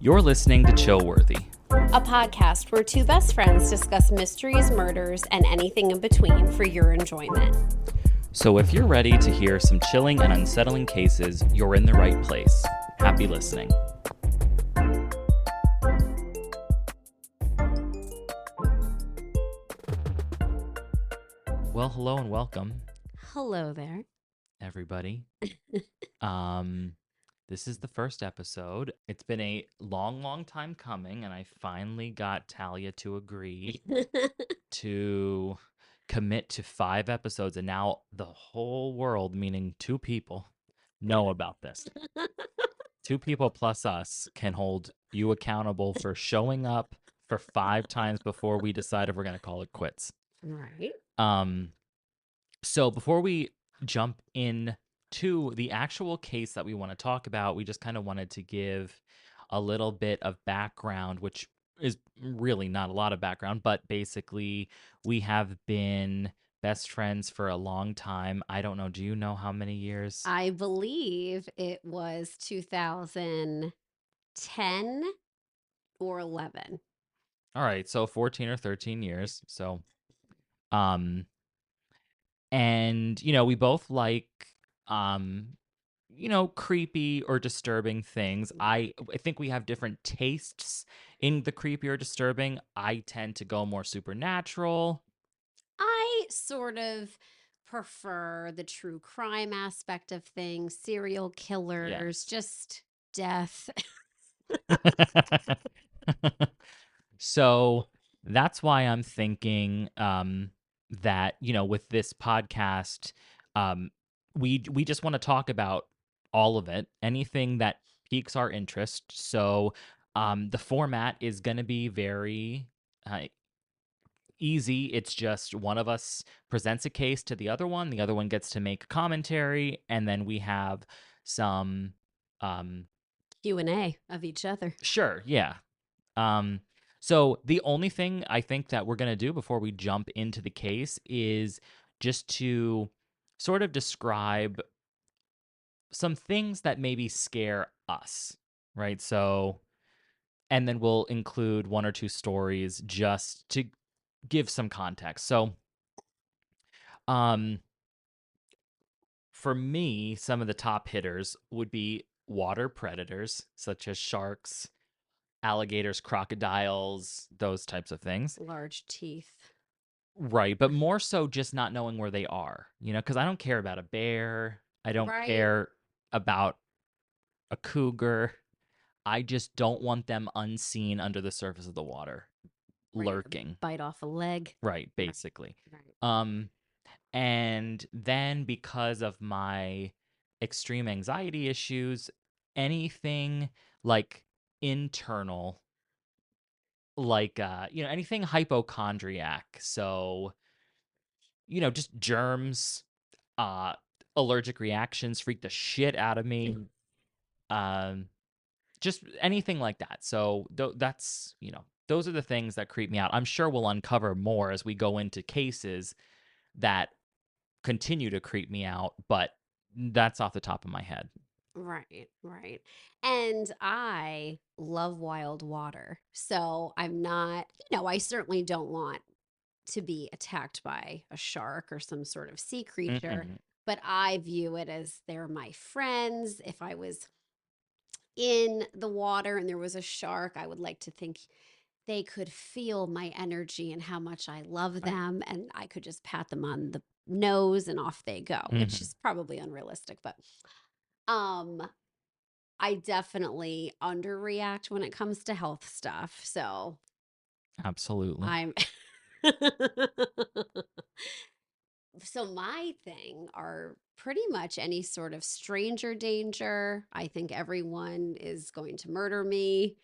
You're listening to Chillworthy, a podcast where two best friends discuss mysteries, murders, and anything in between for your enjoyment. So if you're ready to hear some chilling and unsettling cases, you're in the right place. Happy listening. Well, hello and welcome, Hello there. everybody. This is the first episode. It's been a long time coming, and I finally got Talia to agree to commit to 5 episodes, and now the whole world, meaning 2 people, know about this. 2 people plus us can hold you accountable for showing up for 5 times before we decide if we're going to call it quits. Right. So before we jump in to the actual case that we want to talk about, we just kind of wanted to give a little bit of background, which is really not a lot of background, but basically we have been best friends for a long time. I don't know. Do you know how many years? I believe it was 2010 or 11. All right, so 14 or 13 years. So, and we both like creepy or disturbing things. I think we have different tastes in the creepy or disturbing. I tend to go more supernatural. I sort of prefer the true crime aspect of things, serial killers, just death. So that's why I'm thinking that, with this podcast, we just want to talk about all of it, anything that piques our interest. So the format is going to be very easy. It's just one of us presents a case to the other one gets to make a commentary, and then we have some Q&A of each other. Sure, yeah. So the only thing I think that we're going to do before we jump into the case is just to sort of describe some things that maybe scare us, right? So, and then we'll include 1 or 2 stories just to give some context. So, for me, some of the top hitters would be water predators such as sharks, alligators, crocodiles, those types of things. Large teeth. Right, but more so just not knowing where they are, because I don't care about a bear. I don't care about a cougar. I just don't want them unseen under the surface of the water, lurking. Bite off a leg. Right, basically. Right. And then because of my extreme anxiety issues, anything like internal, like anything hypochondriac, so just germs, allergic reactions freak the shit out of me, just anything like that. So that's those are the things that creep me out. I'm sure we'll uncover more as we go into cases that continue to creep me out, but that's off the top of my head. Right. And I love wild water. So I'm not, I certainly don't want to be attacked by a shark or some sort of sea creature, but I view it as they're my friends. If I was in the water and there was a shark, I would like to think they could feel my energy and how much I love them, and I could just pat them on the nose and off they go, which is probably unrealistic, but I definitely underreact when it comes to health stuff. So Absolutely. So my thing are pretty much any sort of stranger danger. I think everyone is going to murder me,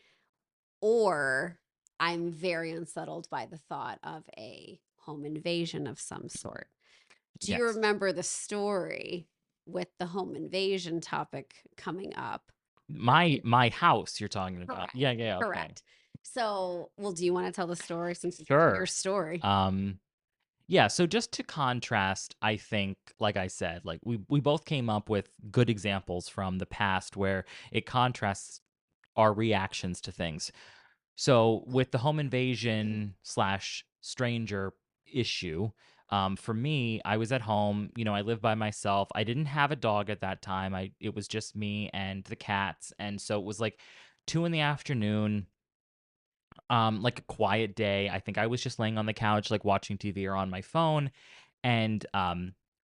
or I'm very unsettled by the thought of a home invasion of some sort. Do you remember the story with the home invasion topic coming up? My house you're talking about. Correct. Yeah, okay. Correct. So, well, do you want to tell the story since it's Sure. your story? Yeah, so just to contrast, I think, like I said, like we both came up with good examples from the past where it contrasts our reactions to things. So with the home invasion slash stranger issue, for me, I was at home. I live by myself. I didn't have a dog at that time. It was just me and the cats, and so it was like 2 in the afternoon, like a quiet day. I think I was just laying on the couch, like watching TV or on my phone, and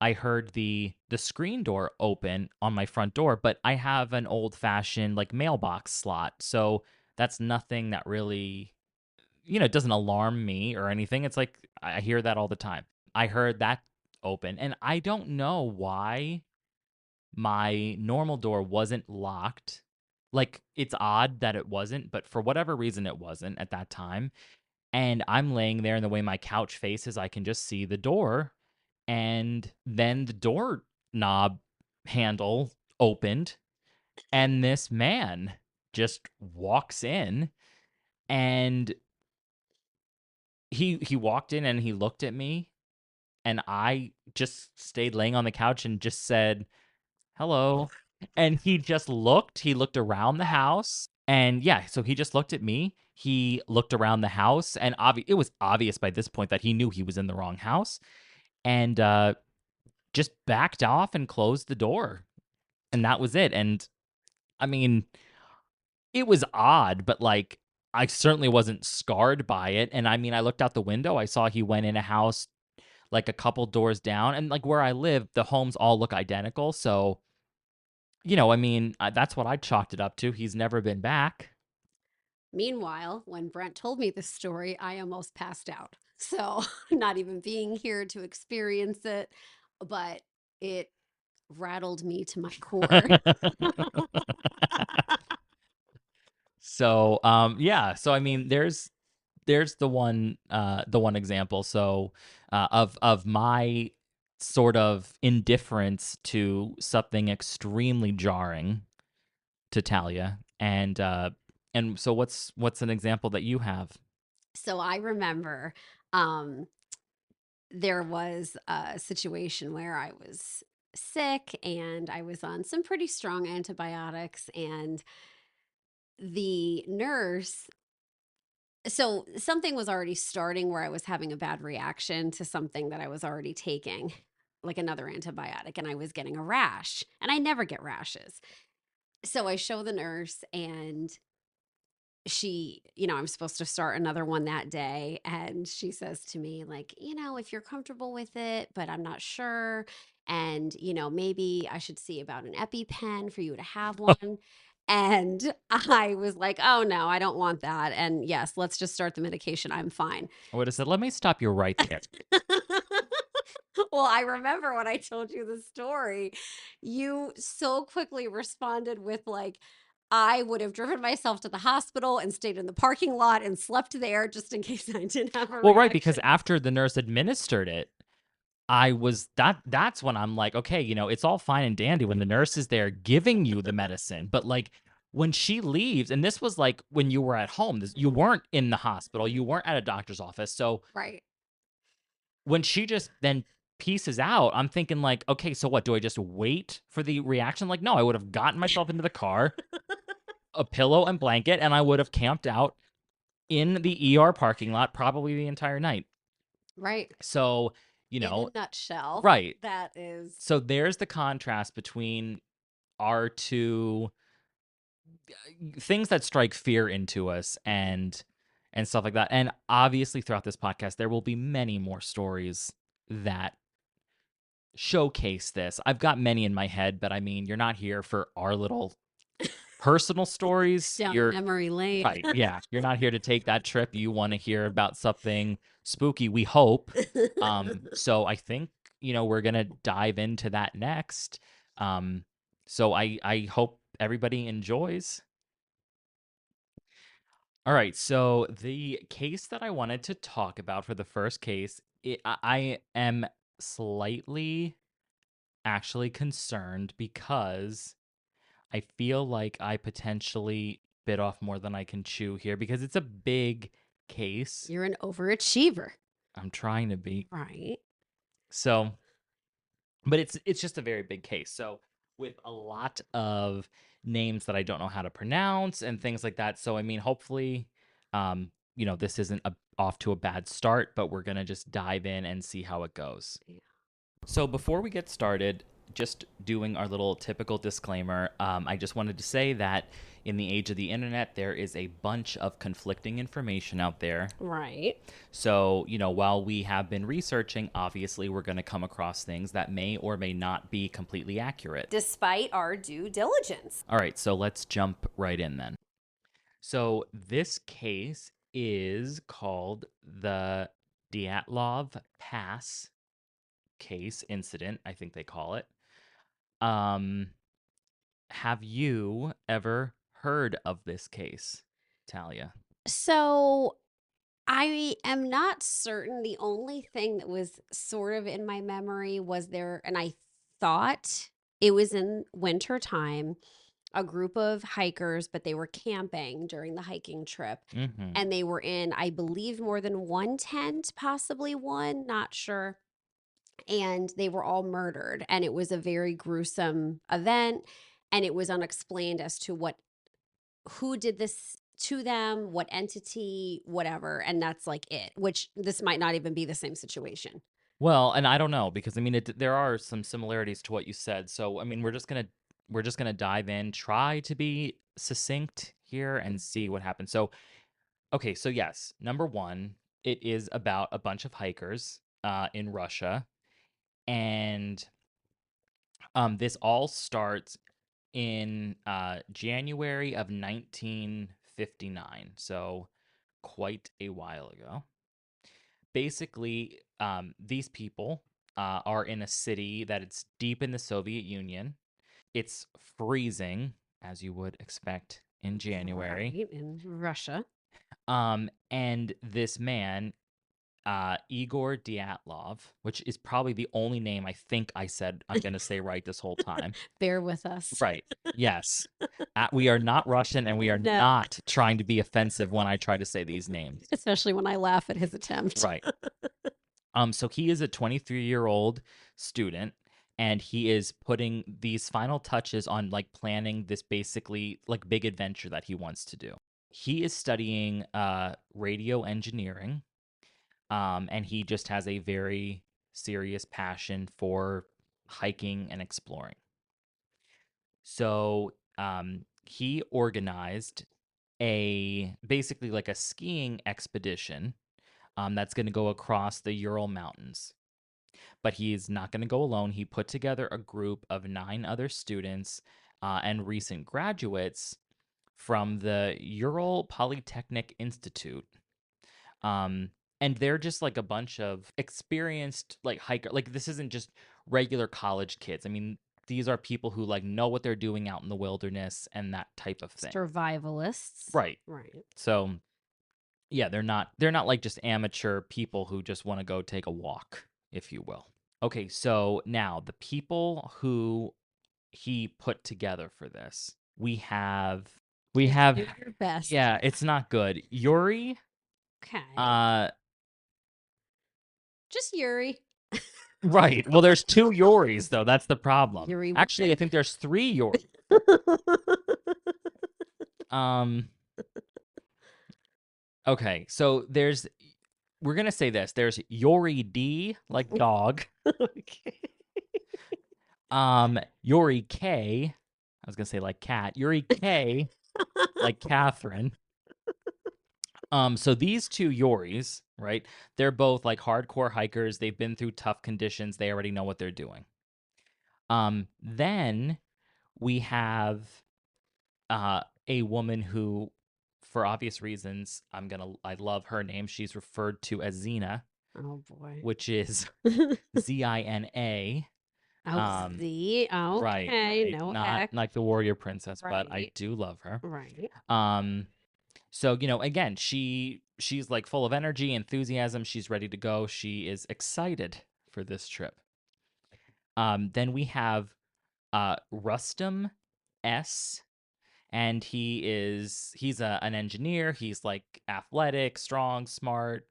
I heard the screen door open on my front door, but I have an old fashioned like mailbox slot, so that's nothing that really, it doesn't alarm me or anything. It's like I hear that all the time. I heard that open, and I don't know why my normal door wasn't locked. Like, it's odd that it wasn't, but for whatever reason, it wasn't at that time. And I'm laying there, and the way my couch faces, I can just see the door. And then the door knob handle opened, and this man just walks in, and he walked in and he looked at me, and I just stayed laying on the couch and just said, "Hello." And he looked around the house. And yeah, so he just looked at me. He looked around the house, and it was obvious by this point that he knew he was in the wrong house, and just backed off and closed the door. And that was it. And I mean, it was odd, but like, I certainly wasn't scarred by it. And I mean, I looked out the window, I saw he went in a house like a couple doors down, and like where I live, the homes all look identical. So, I mean, that's what I chalked it up to. He's never been back. Meanwhile, when Brent told me this story, I almost passed out. So, not even being here to experience it, but it rattled me to my core. So, yeah. So I mean, there's the one example. So, of my sort of indifference to something extremely jarring to Talia. And so what's an example that you have? So, I remember um, there was a situation where I was sick and I was on some pretty strong antibiotics, and the nurse, so something was already starting where I was having a bad reaction to something that I was already taking, like another antibiotic, and I was getting a rash, and I never get rashes. So I show the nurse, and I'm supposed to start another one that day. And she says to me, like, if you're comfortable with it, but I'm not sure. And, maybe I should see about an EpiPen for you to have one. And I was like, oh, no, I don't want that. And yes, let's just start the medication. I'm fine. I would have said, let me stop you right there. Well, I remember when I told you the story, you so quickly responded with, like, I would have driven myself to the hospital and stayed in the parking lot and slept there just in case I didn't have a Well, right, because reaction. after the nurse administered it, that's when I'm like, okay, it's all fine and dandy when the nurse is there giving you the medicine, but like when she leaves, and this was like when you were at home, you weren't in the hospital, you weren't at a doctor's office. So Right. when she just then pieces out, I'm thinking like, okay, so what? Do I just wait for the reaction? Like, no, I would have gotten myself into the car, a pillow and blanket, and I would have camped out in the ER parking lot probably the entire night. Right. So, you In a know, nutshell, right. that is. So there's the contrast between our two things that strike fear into us, and stuff like that. And obviously throughout this podcast there will be many more stories that showcase this. I've got many in my head, but I mean, you're not here for our little personal stories. Down You're memory lane. right. Yeah. You're not here to take that trip. You want to hear about something spooky, we hope. So I think, we're going to dive into that next. So I hope everybody enjoys. All right. So the case that I wanted to talk about for the first case, I am slightly actually concerned because I feel like I potentially bit off more than I can chew here because it's a big case. You're an overachiever. I'm trying to be. Right. So, but it's just a very big case. So, with a lot of names that I don't know how to pronounce and things like that. So I mean, hopefully, this isn't off to a bad start, but we're gonna just dive in and see how it goes. Yeah. So before we get started, just doing our little typical disclaimer, I just wanted to say that in the age of the internet, there is a bunch of conflicting information out there. Right. So, while we have been researching, obviously we're going to come across things that may or may not be completely accurate. Despite our due diligence. All right, so let's jump right in then. So, this case is called the Dyalov Pass case incident, I think they call it. Um, have you ever heard of this case, Talia? So I am not certain. The only thing that was sort of in my memory was there, and I thought it was in winter time, a group of hikers, but they were camping during the hiking trip. Mm-hmm. And they were in, I believe, more than one tent, possibly one, not sure. And they were all murdered. And it was a very gruesome event. And it was unexplained as to who did this to them, what entity, whatever. And that's like it, which this might not even be the same situation. Well, and I don't know because I mean there are some similarities to what you said. So I mean we're just gonna dive in, try to be succinct here and see what happens. So okay, so yes, number one, it is about a bunch of hikers in Russia, and this all starts in January of 1959, so quite a while ago. Basically, these people are in a city that it's deep in the Soviet Union. It's freezing, as you would expect in January. Right. In Russia. And this man, Igor Dyatlov, which is probably the only name I think I said I'm going to say right this whole time. Bear with us. Right. Yes. We are not Russian and we are No. not trying to be offensive when I try to say these names. Especially when I laugh at his attempt. Right. So he is a 23-year-old student and he is putting these final touches on like planning this basically like big adventure that he wants to do. He is studying radio engineering, and he just has a very serious passion for hiking and exploring. So he organized a basically like a skiing expedition that's going to go across the Ural Mountains. But he's not going to go alone. He put together a group of 9 other students and recent graduates from the Ural Polytechnic Institute. And they're just like a bunch of experienced like hiker. Like this isn't just regular college kids. I mean, these are people who like know what they're doing out in the wilderness and that type of thing. Survivalists. Right. Right. So yeah, they're not like just amateur people who just want to go take a walk, if you will. Okay, so now the people who he put together for this. We have Do your best. yeah, it's not good. Yuri, Okay. uh Just Yuri. right. Well, there's 2 Yuris though. That's the problem. Yuri. Actually, I think there's 3 Yuri. Um okay, so we're going to say this. There's Yuri D like dog. Okay. Yuri K, I was going to say like cat. Yuri K like Catherine. So these 2 Yoris, right? They're both like hardcore hikers. They've been through tough conditions. They already know what they're doing. Then we have a woman who, for obvious reasons, I love her name. She's referred to as Xena, Oh boy. which is Zina. Oh, Z. Right, Okay. right. No Not X. like the warrior princess, but I Right. do love her. Right. So, again, she's like full of energy, enthusiasm. She's ready to go. She is excited for this trip. Then we have Rustum S, and he's an engineer. He's like athletic, strong, smart.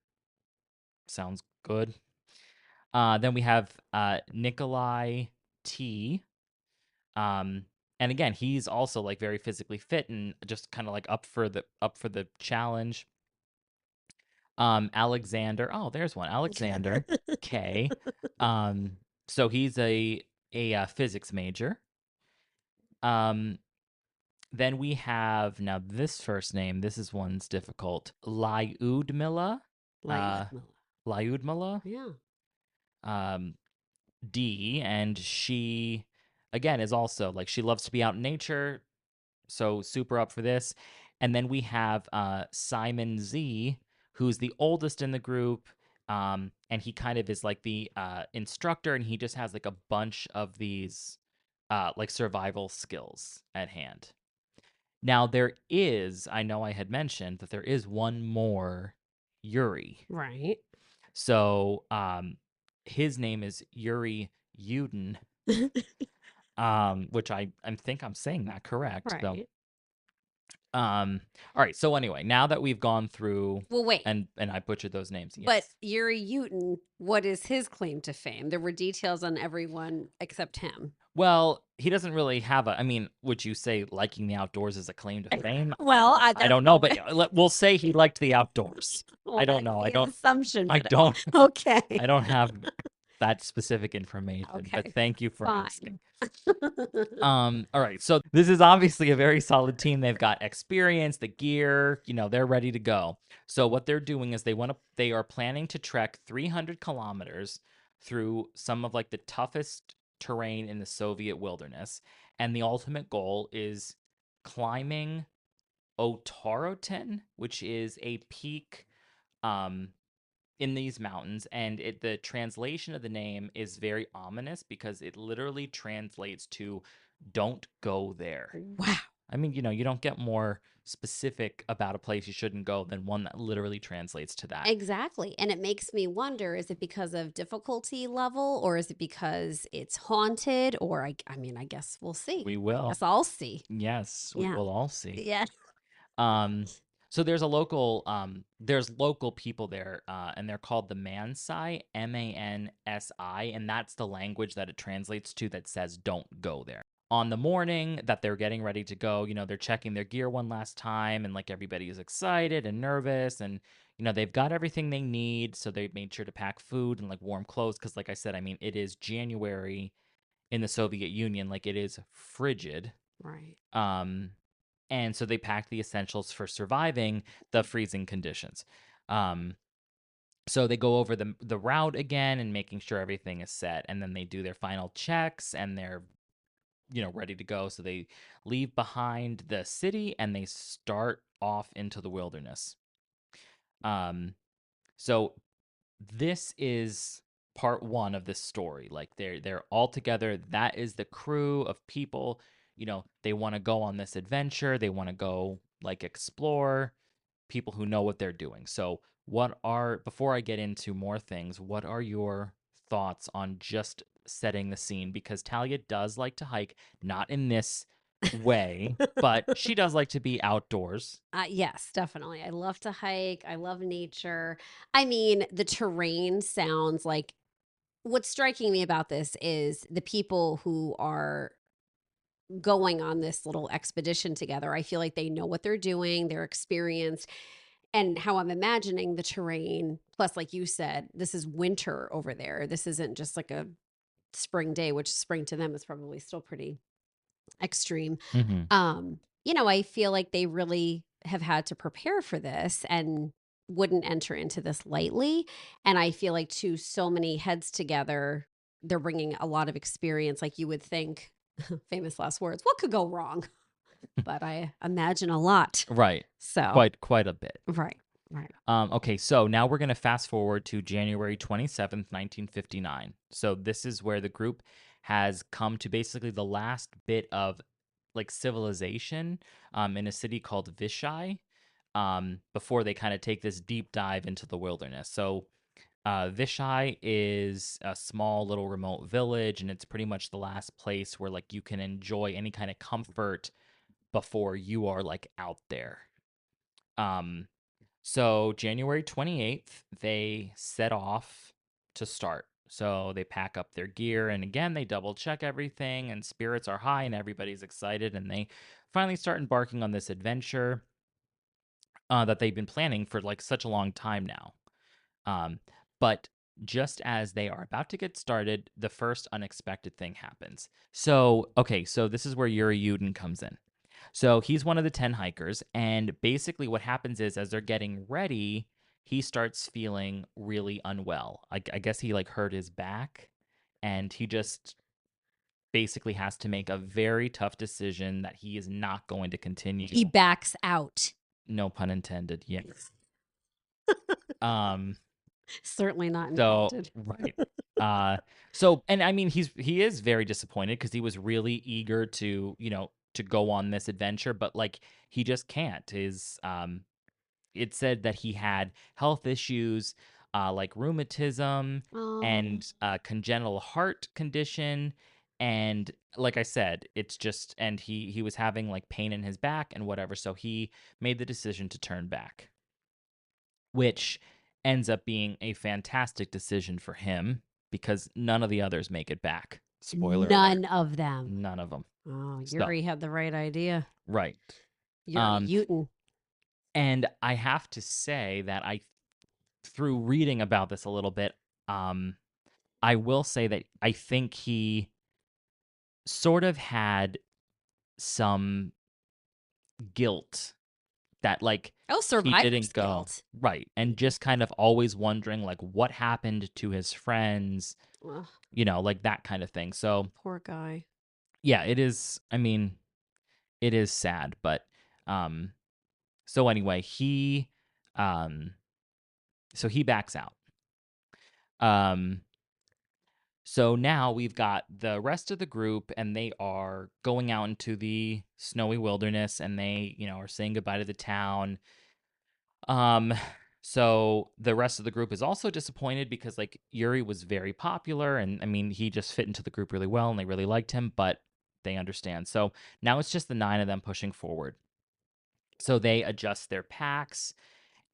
Sounds good. Then we have Nikolai T. Um, and again, he's also like very physically fit and just kind of like up for the challenge. Alexander, oh, there's one. Alexander K. Um, so he's a physics major. Um, then we have now this first name. This is one's difficult. Lyudmila. Uh, Lyudmila. Lyudmila. Yeah. Um, D, and she again is also like she loves to be out in nature, so super up for this. And then we have Simon Z, who's the oldest in the group, and he kind of is like the instructor, and he just has like a bunch of these like survival skills at hand. Now there is, I know I had mentioned that there is one more Yuri. Right. So his name is Yuri Uden, which I think I'm saying that correct. So Right. all right. So anyway, now that we've gone through Well, wait. and I butchered those names, But yes. Yuri Uten, what is his claim to fame? There were details on everyone except him. Well, he doesn't really have a. I mean, would you say liking the outdoors is a claim to fame? Well, I that's don't know, but we'll say he liked the outdoors. well, I don't that's know. the assumption, I but don't. okay. I don't have that specific information. But Okay. thank you for Fine. asking. All right. So this is obviously a very solid team. They've got experience, the gear, they're ready to go. So what they're doing is they are planning to trek 300 kilometers through some of like the toughest terrain in the Soviet wilderness. And the ultimate goal is climbing Otoroten, which is a peak um in these mountains, and the translation of the name is very ominous because it literally translates to "don't go there." Wow. I mean, you don't get more specific about a place you shouldn't go than one that literally translates to that. Exactly. And it makes me wonder, is it because of difficulty level, or is it because it's haunted, or I mean, I guess we'll see. We I will. guess I'll see. Yes, we Yeah. will all see. Yeah. Um, so there's local people there, and they're called the Mansai, Mansi, and that's the language that it translates to that says "don't go there." On the morning that they're getting ready to go, they're checking their gear one last time, and like everybody is excited and nervous, and they've got everything they need, so they made sure to pack food and like warm clothes because, like I said, I mean it is January in the Soviet Union, like it is frigid. Right. Um, and so they packed the essentials for surviving the freezing conditions. Um, so they go over the route again and making sure everything is set, and then they do their final checks and they're ready to go. So they leave behind the city and they start off into the wilderness. Um, so this is part one of this story. Like they're all together. That is the crew of people. They want to go on this adventure. They want to go like explore. People who know what they're doing. So before I get into more things, what are your thoughts on just setting the scene? Because Talia does like to hike, not in this way, but she does like to be outdoors. Yes, definitely. I love to hike. I love nature. I mean, the terrain sounds like what's striking me about this is the people who are going on this little expedition together. I feel like they know what they're doing, they're experienced, and how I'm imagining the terrain. Plus, like you said, this is winter over there. This isn't just like a spring day, which spring to them is probably still pretty extreme. Mm-hmm. I feel like they really have had to prepare for this and wouldn't enter into this lightly. And I feel like too, so many heads together, they're bringing a lot of experience. Like you would think, famous last words, what could go wrong? But I imagine a lot. Right. So, Quite a bit. right, right. Okay, so now we're going to fast forward to January 27th, 1959. So this is where the group has come to basically the last bit of like civilization in a city called Vishai before they kind of take this deep dive into the wilderness. So Vishai is a small little remote village, and it's pretty much the last place where like you can enjoy any kind of comfort before you are like out there. Um, so January 28th, they set off to start. So they pack up their gear, and again, they double check everything, and spirits are high, and everybody's excited, and they finally start embarking on this adventure that they've been planning for like such a long time now. But just as they are about to get started, the first unexpected thing happens. So, okay, so this is where Yuri comes in. So he's one of the 10 hikers. And basically, what happens is as they're getting ready, he starts feeling really unwell. I guess he like hurt his back and he just basically has to make a very tough decision that he is not going to He continue. backs out. No pun intended. Yes. Um, Certainly not So intended. right. Uh so and I mean he is very disappointed because he was really eager to, to go on this adventure, but like he just can't. His it said that he had health issues, like rheumatism Oh, and congenital heart condition. And like I said, it's just and he was having like pain in his back and whatever. So he made the decision to turn back, which ends up being a fantastic decision for him because none of the others make it back. Spoiler alert. none of them. None of them. Oh, So, Yuri had the right idea. right. Yuri Um Uton. and I have to say that I through reading about this a little bit, um I will say that I think he sort of had some guilt that like Oh, he survivor's didn't go. guilt. Right. And Mhm. just kind of always wondering like what happened to his friends, Ugh, like that kind of thing. So, poor guy. yeah, it is. I mean, it is sad, but um, so anyway, um, he backs out. Um, so now we've got the rest of the group, and they are going out into the snowy wilderness, and they, are saying goodbye to the town. Um, so the rest of the group is also disappointed because like Yuri was very popular, and I mean, he just fit into the group really well, and they really liked him, but they understand. So now it's just the 9 of them pushing forward. So they adjust their packs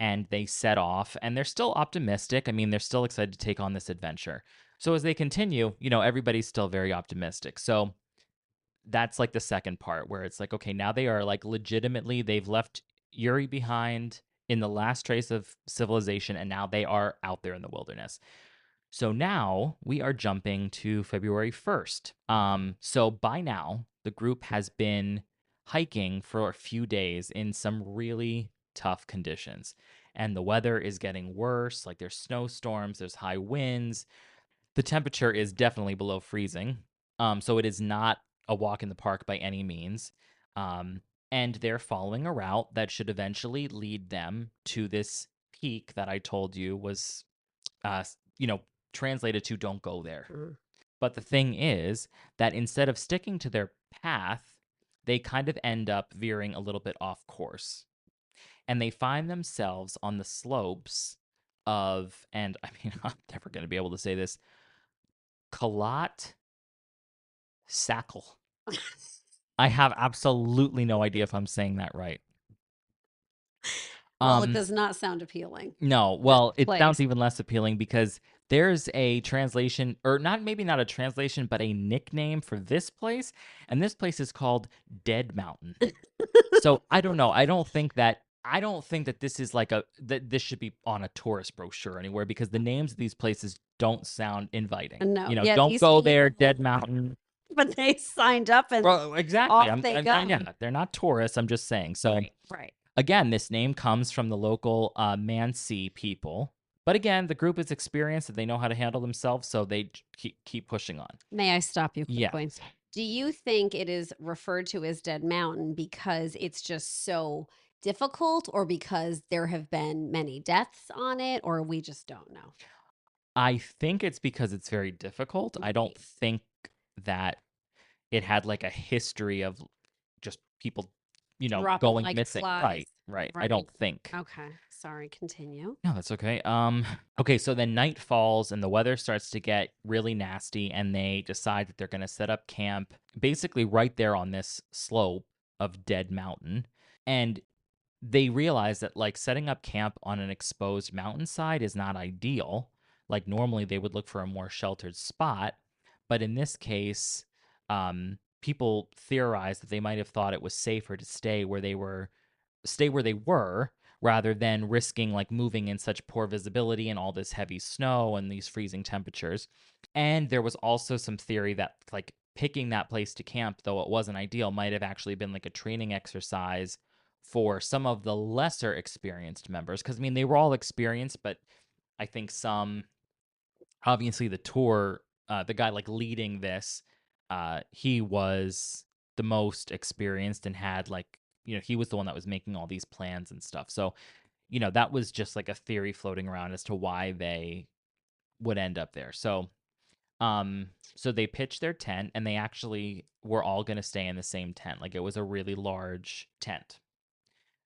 and they set off, and they're still optimistic. I mean, they're still excited to take on this adventure. So as they continue, everybody's still very optimistic. So that's like the second part where it's like, okay, now they are like legitimately, they've left Yuri behind in the last trace of civilization, and now they are out there in the wilderness. So now we are jumping to February 1st. So by now, the group has been hiking for a few days in some really tough conditions. And the weather is getting worse. Like there's snowstorms, there's high winds. The temperature is definitely below freezing. So it is not a walk in the park by any means. Um, and they're following a route that should eventually lead them to this peak that I told you was uh, you know, translated to don't go there. Mm. But the thing is that instead of sticking to their path, they kind of end up veering a little bit off course. And they find themselves on the slopes of, and I mean, I'm never going to be able to say this, Kalat Sakal. I have absolutely no idea if I'm saying that right. Well, it Um, does not sound appealing. No, That well, it sounds place. even less appealing because there's a translation, or not, maybe not a translation, but a nickname for this place. And this place is called Dead Mountain. So I don't know. I don't think that this is like that this should be on a tourist brochure anywhere because the names of these places don't sound inviting. No, yeah, Don't these go there, people, Dead Mountain. but they signed up and Well, exactly. off they Yeah, go. they're not tourists. I'm just saying. So Right, right. again, this name comes from the local Mansi people. But again, the group is experienced and they know how to handle themselves, so they keep pushing on. May I stop you Yes. quickly? Do you think it is referred to as Dead Mountain because it's just so difficult, or because there have been many deaths on it, or we just don't know? I think it's because it's very difficult. I don't Right. think that it had like a history of just people, Dropping going like missing. flies. Right, right. I Right. don't think. Okay. Sorry, continue. No, that's okay. Okay, so then night falls and the weather starts to get really nasty, and they decide that they're going to set up camp basically right there on this slope of Dead Mountain. And they realize that like setting up camp on an exposed mountainside is not ideal. Like normally they would look for a more sheltered spot, but in this case, people theorized that they might have thought it was safer to stay where they were rather than risking like moving in such poor visibility and all this heavy snow and these freezing temperatures. And there was also some theory that like picking that place to camp, though it wasn't ideal, might have actually been like a training exercise for some of the lesser experienced members. Because I mean, they were all experienced, but I think some, obviously, the tour, the guy like leading this, he was the most experienced and had like, he was the one that was making all these plans and stuff. So, that was just like a theory floating around as to why they would end up there. So they pitched their tent and they actually were all going to stay in the same tent. Like it was a really large tent.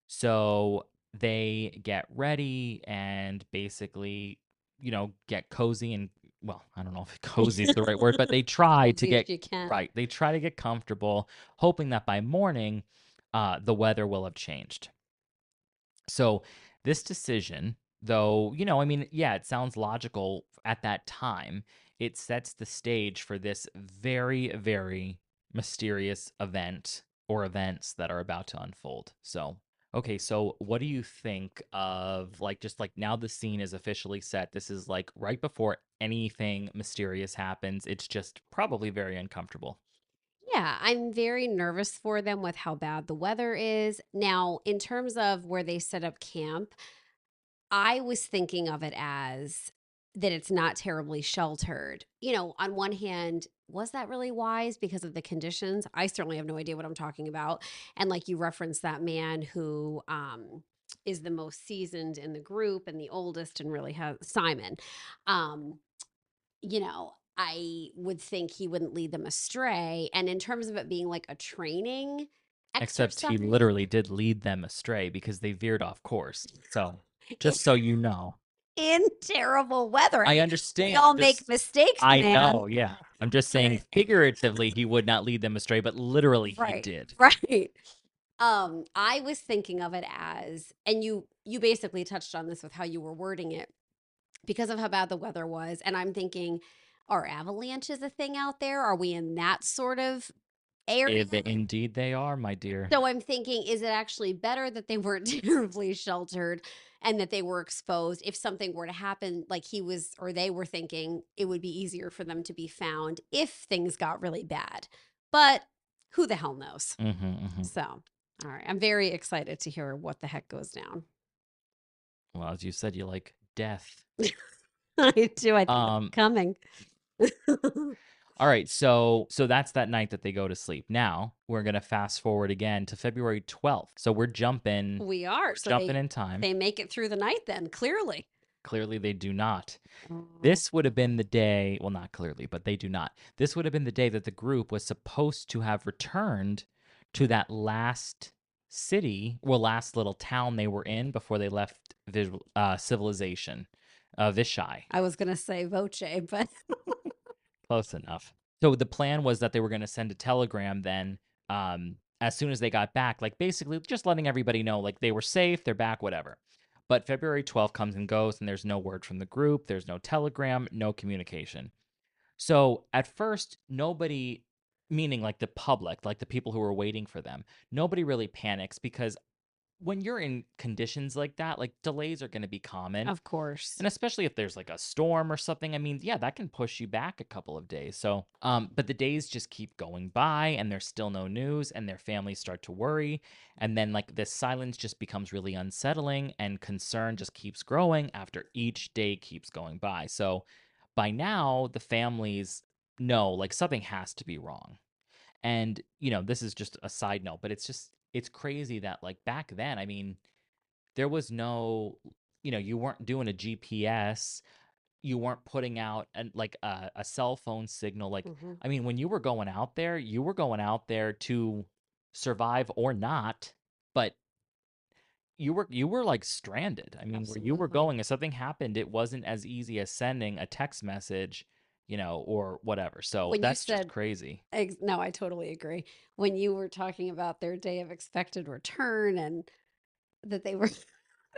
So they get ready and basically, get cozy and, well, I don't know if cozy is the right word, but they try to Cozy as get you can. right. They try to get comfortable, hoping that by morning, the weather will have changed. So this decision, though, I mean, yeah, it sounds logical at that time. It sets the stage for this very, very mysterious event or events that are about to unfold. So, okay, so what do you think of like just like now the scene is officially set? This is like right before anything mysterious happens. It's just probably very uncomfortable. Yeah, I'm very nervous for them with how bad the weather is. Now, in terms of where they set up camp, I was thinking of it as that it's not terribly sheltered. On one hand, was that really wise because of the conditions? I certainly have no idea what I'm talking about. And like you referenced that man who is the most seasoned in the group and the oldest and really has Simon. Um I would think he wouldn't lead them astray. And in terms of it being like a training Except he exercise, literally did lead them astray because they veered off course. So, just so you know. in terrible weather. I Hey, we understand. all make mistakes, I man. know, yeah. I'm just saying figuratively he would not lead them astray, but literally he Right, did. right. I was thinking of it as, and you basically touched on this with how you were wording it because of how bad the weather was. And I'm thinking, are avalanches a thing out there? Are we in that sort of area? Indeed they are, my dear. So I'm thinking, is it actually better that they weren't terribly sheltered and that they were exposed? If something were to happen, like he was or they were thinking, it would be easier for them to be found if things got really bad. But who the hell knows? Hmm. So, all right. I'm very excited to hear what the heck goes down. Well, as you said, you like death. I do. I think that's Um, coming. all right, so that's that night that they go to sleep. Now we're gonna fast forward again to February 12th. So We are. we're So jumping in time. they make it through the night then, clearly. Clearly they do not. Oh, This would have been the day, well, not clearly, but they do not. This would have been the day that the group was supposed to have returned to that last city, well, last little town they were in before they left civilization, Vishai. I was going to say Voce, but Close enough. So the plan was that they were going to send a telegram then, as soon as they got back, like basically just letting everybody know, like they were safe, they're back, whatever. But February 12th comes and goes, and there's no word from the group, there's no telegram, no communication. So at first, nobody, meaning like the public, like the people who were waiting for them, nobody really panics because when you're in conditions like that, like delays are going to be common. of course. And especially if there's like a storm or something, I mean, yeah, that can push you back a couple of days. So, but the days just keep going by and there's still no news and their families start to worry. And then like this silence just becomes really unsettling and concern just keeps growing after each day keeps going by. So by now, the families know like something has to be wrong. And, this is just a side note, but it's crazy that like back then, I mean, there was no, you weren't doing a GPS, you weren't putting out like a cell phone signal. Like, Hmm. I mean, when you were going out there, you were going out there to survive or not, but you were like stranded. I mean, where you were Absolutely. going, if something happened, it wasn't as easy as sending a text message, or whatever. So When you that's just said, crazy. no, I totally agree. When you were talking about their day of expected return and that they were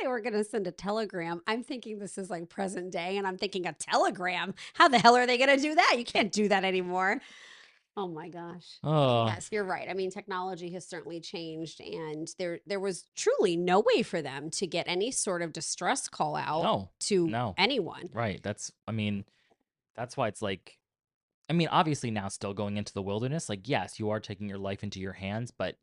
They were going to send a telegram. I'm thinking this is like present day, and I'm thinking a telegram. How the hell are they going to do that? You can't do that anymore. Oh my gosh. But Oh, yes, you're right. I mean, technology has certainly changed, and there was truly no way for them to get any sort of distress call out no, to no. anyone. Right. I mean, that's why it's like, I mean, obviously now still going into the wilderness, like, yes, you are taking your life into your hands, but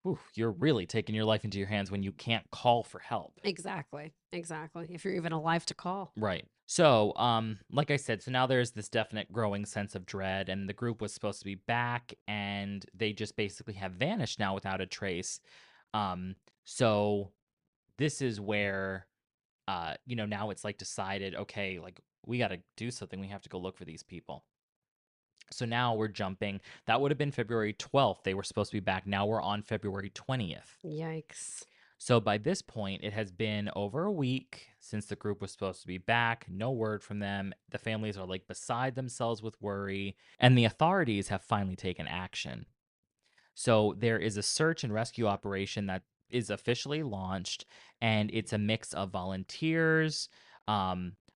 oof, you're really taking your life into your hands when you can't call for help. Exactly. Exactly. If you're even alive to call. Right. So, like I said, so now there's this definite growing sense of dread, and the group was supposed to be back, and they just basically have vanished now without a trace. Um, so this is where, now it's like decided, okay, like we got to do something. We have to go look for these people. So now we're jumping. That would have been February 12th. They were supposed to be back. Now we're on February 20th. Yikes. So by this point, it has been over a week since the group was supposed to be back. No word from them. The families are like beside themselves with worry, and the authorities have finally taken action. So there is a search and rescue operation that is officially launched, and it's a mix of volunteers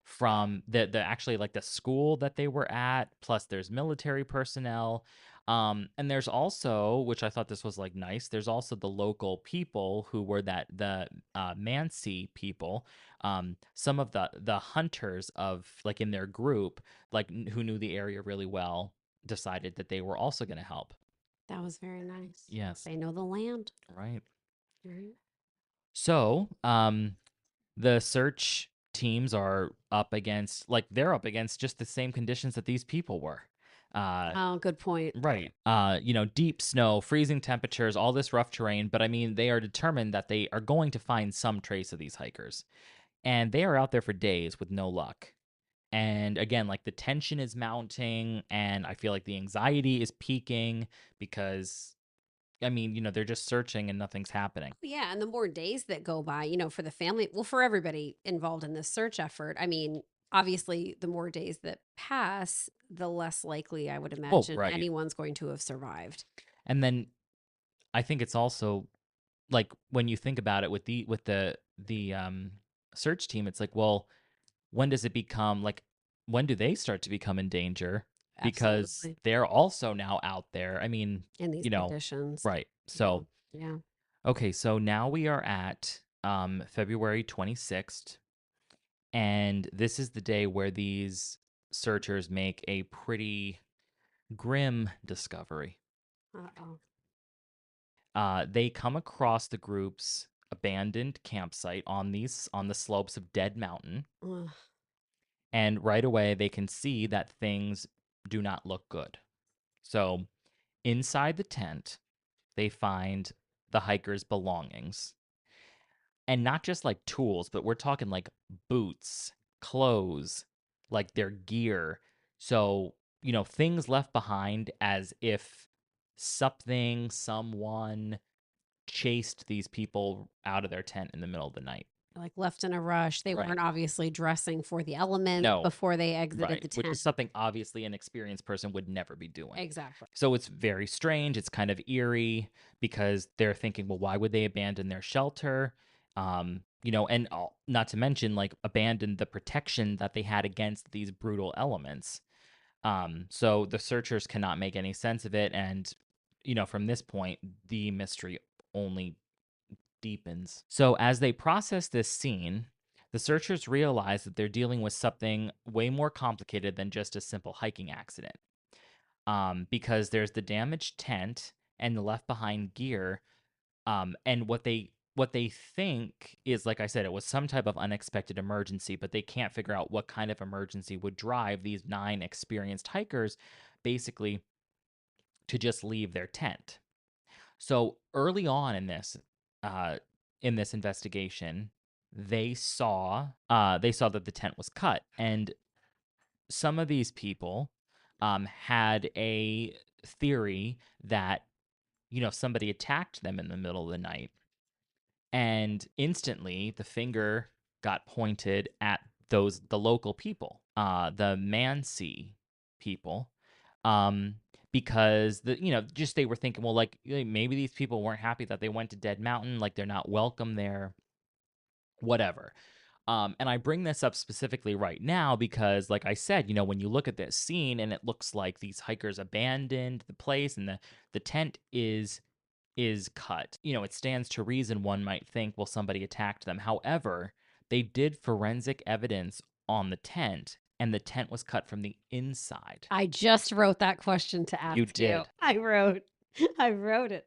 from the actually like the school that they were at, plus there's military personnel. And there's also, which I thought this was like nice, there's also the local people who were the Mansi people, some of the hunters of like in their group, like who knew the area really well, decided that they were also going to help. That was very nice. Yes, They know the land. right. Right. So, the search teams are up against they're up against just the same conditions that these people were. Uh, Oh, good point. right. Deep snow, freezing temperatures, all this rough terrain, but I mean, they are determined that they are going to find some trace of these hikers. And they are out there for days with no luck. And again, like the tension is mounting, and I feel like the anxiety is peaking because I mean, they're just searching and nothing's happening. Yeah, and the more days that go by, for the family, well, for everybody involved in this search effort, I mean, obviously, the more days that pass, the less likely I would Well, imagine right. anyone's going to have survived. And then I think it's also like when you think about it with the search team, it's like, well, when does it become like when do they start to become in danger? Because Absolutely. they're also now out there. I mean, In these you know, conditions. right. Yeah. So, Yeah. okay, so now we are at February 26th, and this is the day where these searchers make a pretty grim discovery. Uh-oh. They come across the group's abandoned campsite on the slopes of Dead Mountain, Ugh. and right away they can see that things do not look good. So inside the tent, they find the hikers' belongings, and not just like tools, but we're talking like boots, clothes, like their gear. So things left behind as if someone chased these people out of their tent in the middle of the night. Like left in a rush. They Right. weren't obviously dressing for the elements No, before they exited right. the Which tent. is something obviously an experienced person would never be doing. Exactly. So it's very strange. It's kind of eerie because they're thinking, well, why would they abandon their shelter? And not to mention like abandon the protection that they had against these brutal elements. So the searchers cannot make any sense of it, and from this point, the mystery only deepens. So, as they process this scene, the searchers realize that they're dealing with something way more complicated than just a simple hiking accident. Because there's the damaged tent and the left behind gear, and what they think is, like I said, it was some type of unexpected emergency, but they can't figure out what kind of emergency would drive these 9 experienced hikers basically to just leave their tent. So early on uh, in this investigation, they saw that the tent was cut, and some of these people had a theory that somebody attacked them in the middle of the night, and instantly the finger got pointed at the local people, the Mansi people, um, because just they were thinking, well, like maybe these people weren't happy that they went to Dead Mountain, like they're not welcome there. whatever. And I bring this up specifically right now because, like I said, when you look at this scene and it looks like these hikers abandoned the place and the tent is cut. It stands to reason one might think, well, somebody attacked them. However, they did forensic evidence on the tent, and the tent was cut from the inside. I just wrote that question to You ask you. did. I wrote it.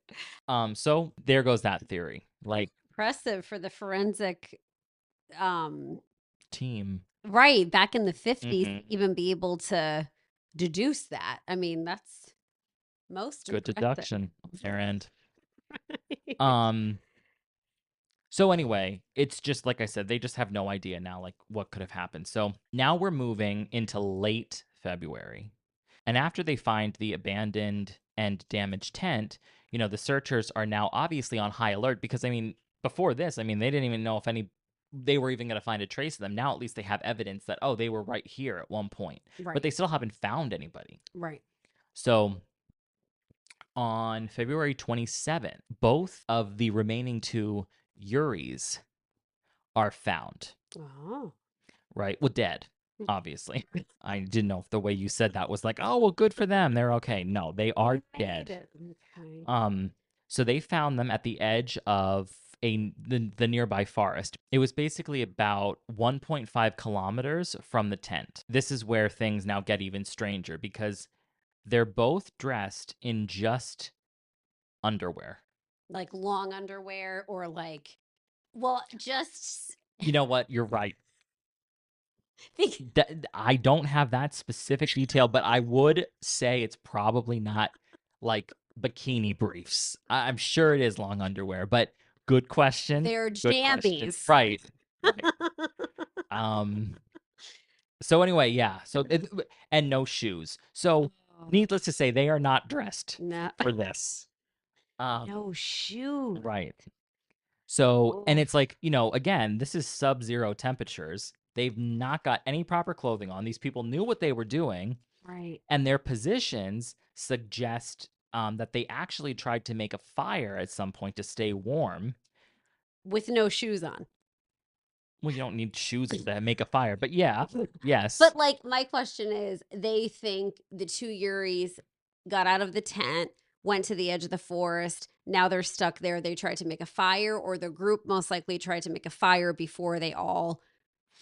So there goes that theory. Like, Impressive for the forensic um team. right, back in the 50s to Hmm. even be able to deduce that. I mean, that's most Good impressive. deduction on their end. Um, So anyway, it's just like I said, they just have no idea now, like what could have happened. So now we're moving into late February. And after they find the abandoned and damaged tent, the searchers are now obviously on high alert because, I mean, before this, I mean, they didn't even know if they were even going to find a trace of them. Now at least they have evidence that, oh, they were right here at one point, but Right. they still haven't found anybody. Right. So on February 27th, both of the remaining two Uris are found, Oh. right? Well, dead, obviously. I didn't know if the way you said that was like, oh, well, good for them. They're okay. No, they are Made dead. it. Okay. So they found them at the edge of the nearby forest. It was basically about 1.5 kilometers from the tent. This is where things now get even stranger because they're both dressed in just underwear. Like long underwear or like well, just You know what? You're right. think I don't have that specific detail, but I would say it's probably not like bikini briefs. I'm sure it is long underwear, but good question. they're Good question. jammies. Right. Right. Um. So anyway, yeah. And no shoes. So Oh, needless to say, they are not dressed no, for this. no shoes. Right. So, and Oh, it's like, again, this is sub-zero temperatures. They've not got any proper clothing on. These people knew what they were doing, right. and their positions suggest that they actually tried to make a fire at some point to stay warm. With no shoes on. Well, you don't need shoes to make a fire, but yeah, yes. But like my question is, they think the two Uris got out of the tent, went to the edge of the forest. Now they're stuck there. They tried to make a fire, or the group most likely tried to make a fire before they all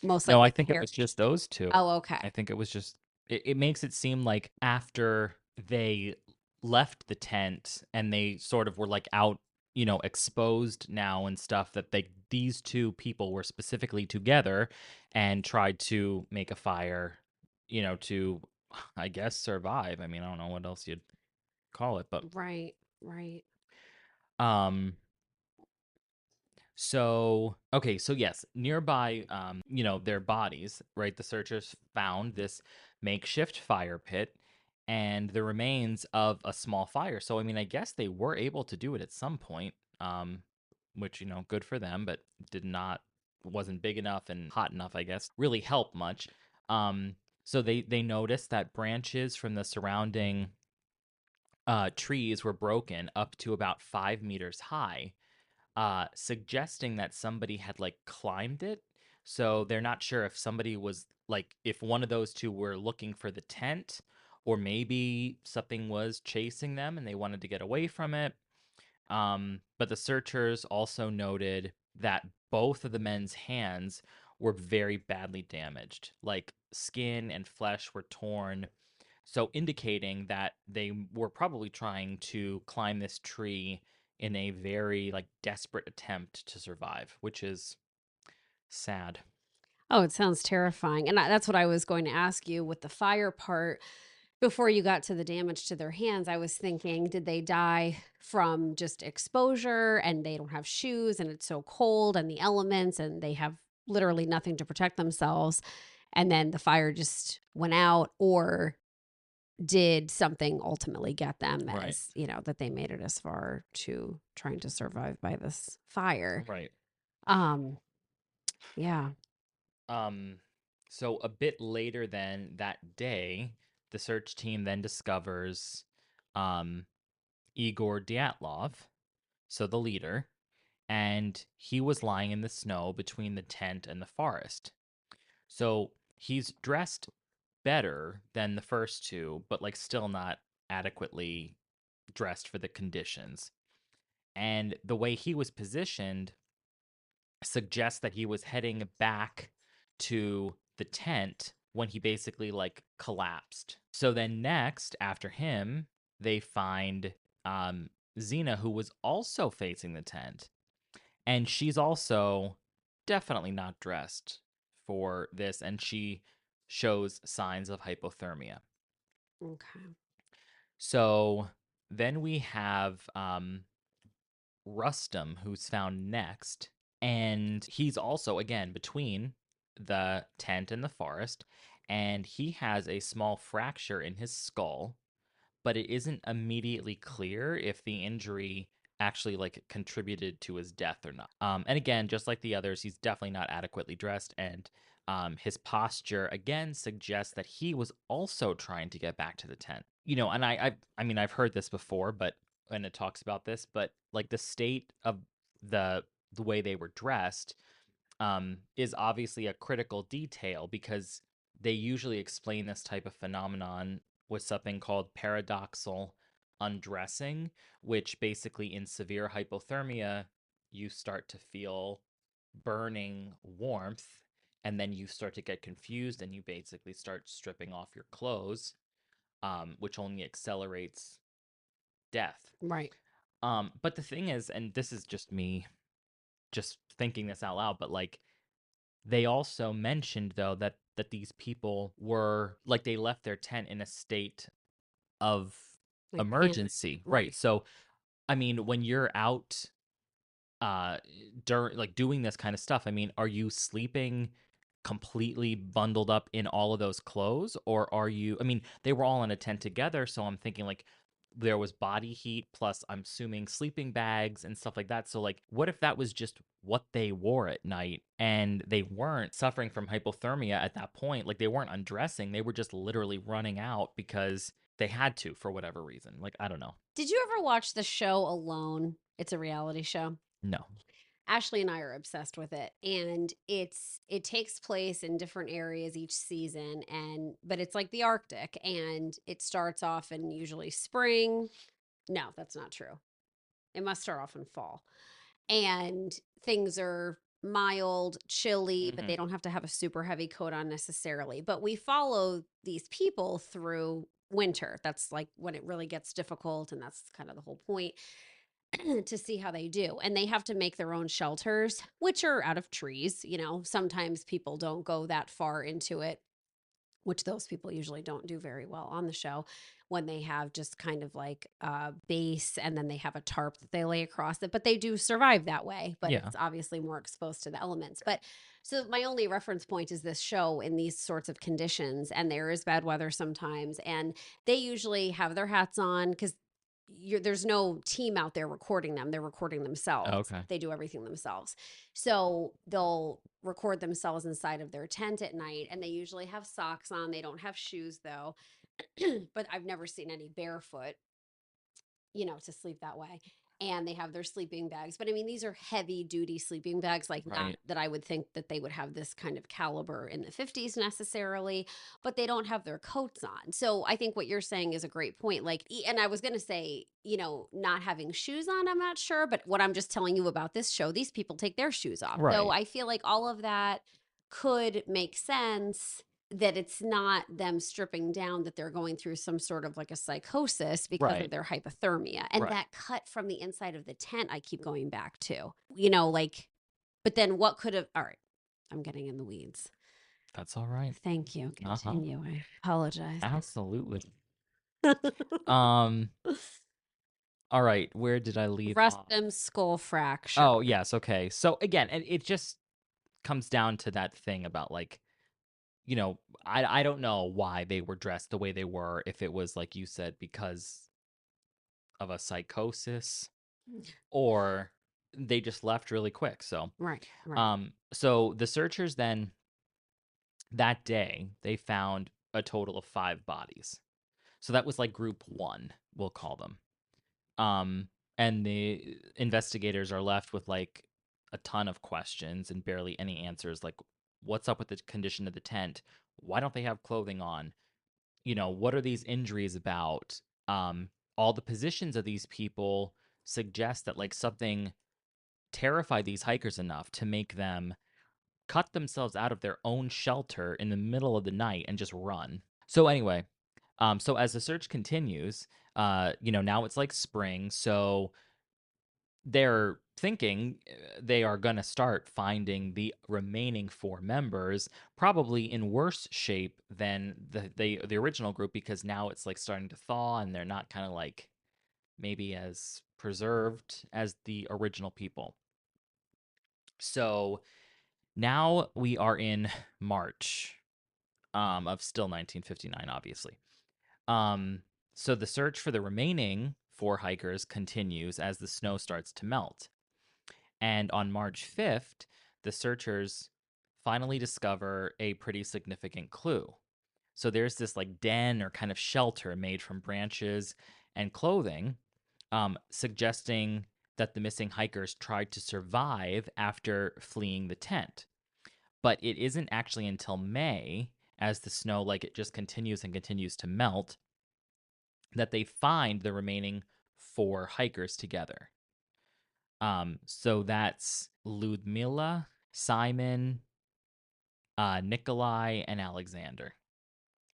most No, I likely think it was perished. just those two. Oh, okay. I think it was just it makes it seem like after they left the tent and they sort of were like out, exposed now and stuff that these two people were specifically together and tried to make a fire, to I guess survive. I mean, I don't know what else you'd call it, but Right, right. um so, okay, so yes, nearby, their bodies, right? The searchers found this makeshift fire pit and the remains of a small fire. So, I mean, I guess they were able to do it at some point, which, good for them, but wasn't big enough and hot enough, I guess, really help much. Um, so they noticed that branches from the surrounding trees were broken up to about 5 meters high, suggesting that somebody had like climbed it. So they're not sure if somebody was like, if one of those two were looking for the tent, or maybe something was chasing them and they wanted to get away from it. But the searchers also noted that both of the men's hands were very badly damaged, like skin and flesh were torn. So indicating that they were probably trying to climb this tree in a very like desperate attempt to survive, which is sad. Oh, it sounds terrifying. And that's what I was going to ask you with the fire part. Before you got to the damage to their hands, I was thinking, did they die from just exposure and they don't have shoes and it's so cold and the elements and they have literally nothing to protect themselves? And then the fire just went out, or did something ultimately get them Right. as, that they made it as far to trying to survive by this fire? Right. Um, yeah. Um so a bit later than that day, the search team then discovers um Igor Dyatlov, so the leader, and he was lying in the snow between the tent and the forest. So he's dressed better than the first two, but like still not adequately dressed for the conditions. And the way he was positioned suggests that he was heading back to the tent when he basically like collapsed. So then next after him, they find Xena, who was also facing the tent, and she's also definitely not dressed for this, and she shows signs of hypothermia. Okay. So then we have Rustum, who's found next, and he's also again between the tent and the forest, and he has a small fracture in his skull, but it isn't immediately clear if the injury actually like contributed to his death or not. And again, just like the others, he's definitely not adequately dressed, and his posture again suggests that he was also trying to get back to the tent. And I mean, I've heard this before, but and it talks about this, but like the state of the the way they were dressed is obviously a critical detail because they usually explain this type of phenomenon with something called paradoxal undressing, which basically in severe hypothermia, you start to feel burning warmth and then you start to get confused and you basically start stripping off your clothes, which only accelerates death. Right. But the thing is, and this is just me just thinking this out loud, but like they also mentioned though that these people were like they left their tent in a state of Like panic. emergency. Right. Right. So I mean, when you're out during like doing this kind of stuff, I mean, are you sleeping completely bundled up in all of those clothes, or are you, I mean, they were all in a tent together, so I'm thinking like there was body heat plus I'm assuming sleeping bags and stuff like that. So like what if that was just what they wore at night and they weren't suffering from hypothermia at that point? Like they weren't undressing, they were just literally running out because they had to for whatever reason. Like I don't know. Did you ever watch the show Alone? It's a reality show. No. Ashley and I are obsessed with it, and it takes place in different areas each season, and but it's like the Arctic, and it starts off in usually spring. No, that's not true. It must start off in fall. And things are mild, chilly, but Hmm. they don't have to have a super heavy coat on necessarily. But we follow these people through winter. That's like when it really gets difficult, and that's kind of the whole point. To see how they do. And they have to make their own shelters, which are out of trees. Sometimes people don't go that far into it, which those people usually don't do very well on the show, when they have just kind of like a base and then they have a tarp that they lay across it. But they do survive that way, but Yeah. it's obviously more exposed to the elements. But so my only reference point is this show in these sorts of conditions, and there is bad weather sometimes, and they usually have their hats on because there's no team out there recording them. They're recording themselves. Okay. They do everything themselves. So they'll record themselves inside of their tent at night, and they usually have socks on. They don't have shoes though. But I've never seen any barefoot, to sleep that way. And they have their sleeping bags. But I mean, these are heavy duty sleeping bags, like not Right. that I would think that they would have this kind of caliber in the 50s necessarily, but they don't have their coats on. So I think what you're saying is a great point. Like, and I was going to say, not having shoes on, I'm not sure. But what I'm just telling you about this show, these people take their shoes off. So Right. I feel like all of that could make sense, that it's not them stripping down, that they're going through some sort of like a psychosis because of Right. their hypothermia. And Right. that cut from the inside of the tent, I keep going back to, like, but then what could have, all right, I'm getting in the weeds. That's all right. Thank you. Uh-huh. Continue. I apologize. Absolutely. Um, all right, where did I leave off? Rustum skull fracture. Oh, yes, okay. So again, and it just comes down to that thing about like, I don't know why they were dressed the way they were, if it was like you said because of a psychosis or they just left really quick. So, Right, right. so the searchers then that day they found a total of 5 bodies. So that was like group 1, we'll call them. And the investigators are left with like a ton of questions and barely any answers. Like, what's up with the condition of the tent? Why don't they have clothing on? What are these injuries about? All the positions of these people suggest that like something terrified these hikers enough to make them cut themselves out of their own shelter in the middle of the night and just run. So anyway, so as the search continues, now it's like spring, so they're thinking they are going to start finding the remaining four members probably in worse shape than the original group, because now it's like starting to thaw and they're not kind of like maybe as preserved as the original people. So now we are in March, of still 1959, obviously. Um, so the search for the remaining four hikers continues as the snow starts to melt. And on March 5th, the searchers finally discover a pretty significant clue. So there's this like den or kind of shelter made from branches and clothing, suggesting that the missing hikers tried to survive after fleeing the tent. But it isn't actually until May, as the snow like it just continues and continues to melt, that they find the remaining four hikers together. So that's Ludmila, Simon, Nikolai, and Alexander.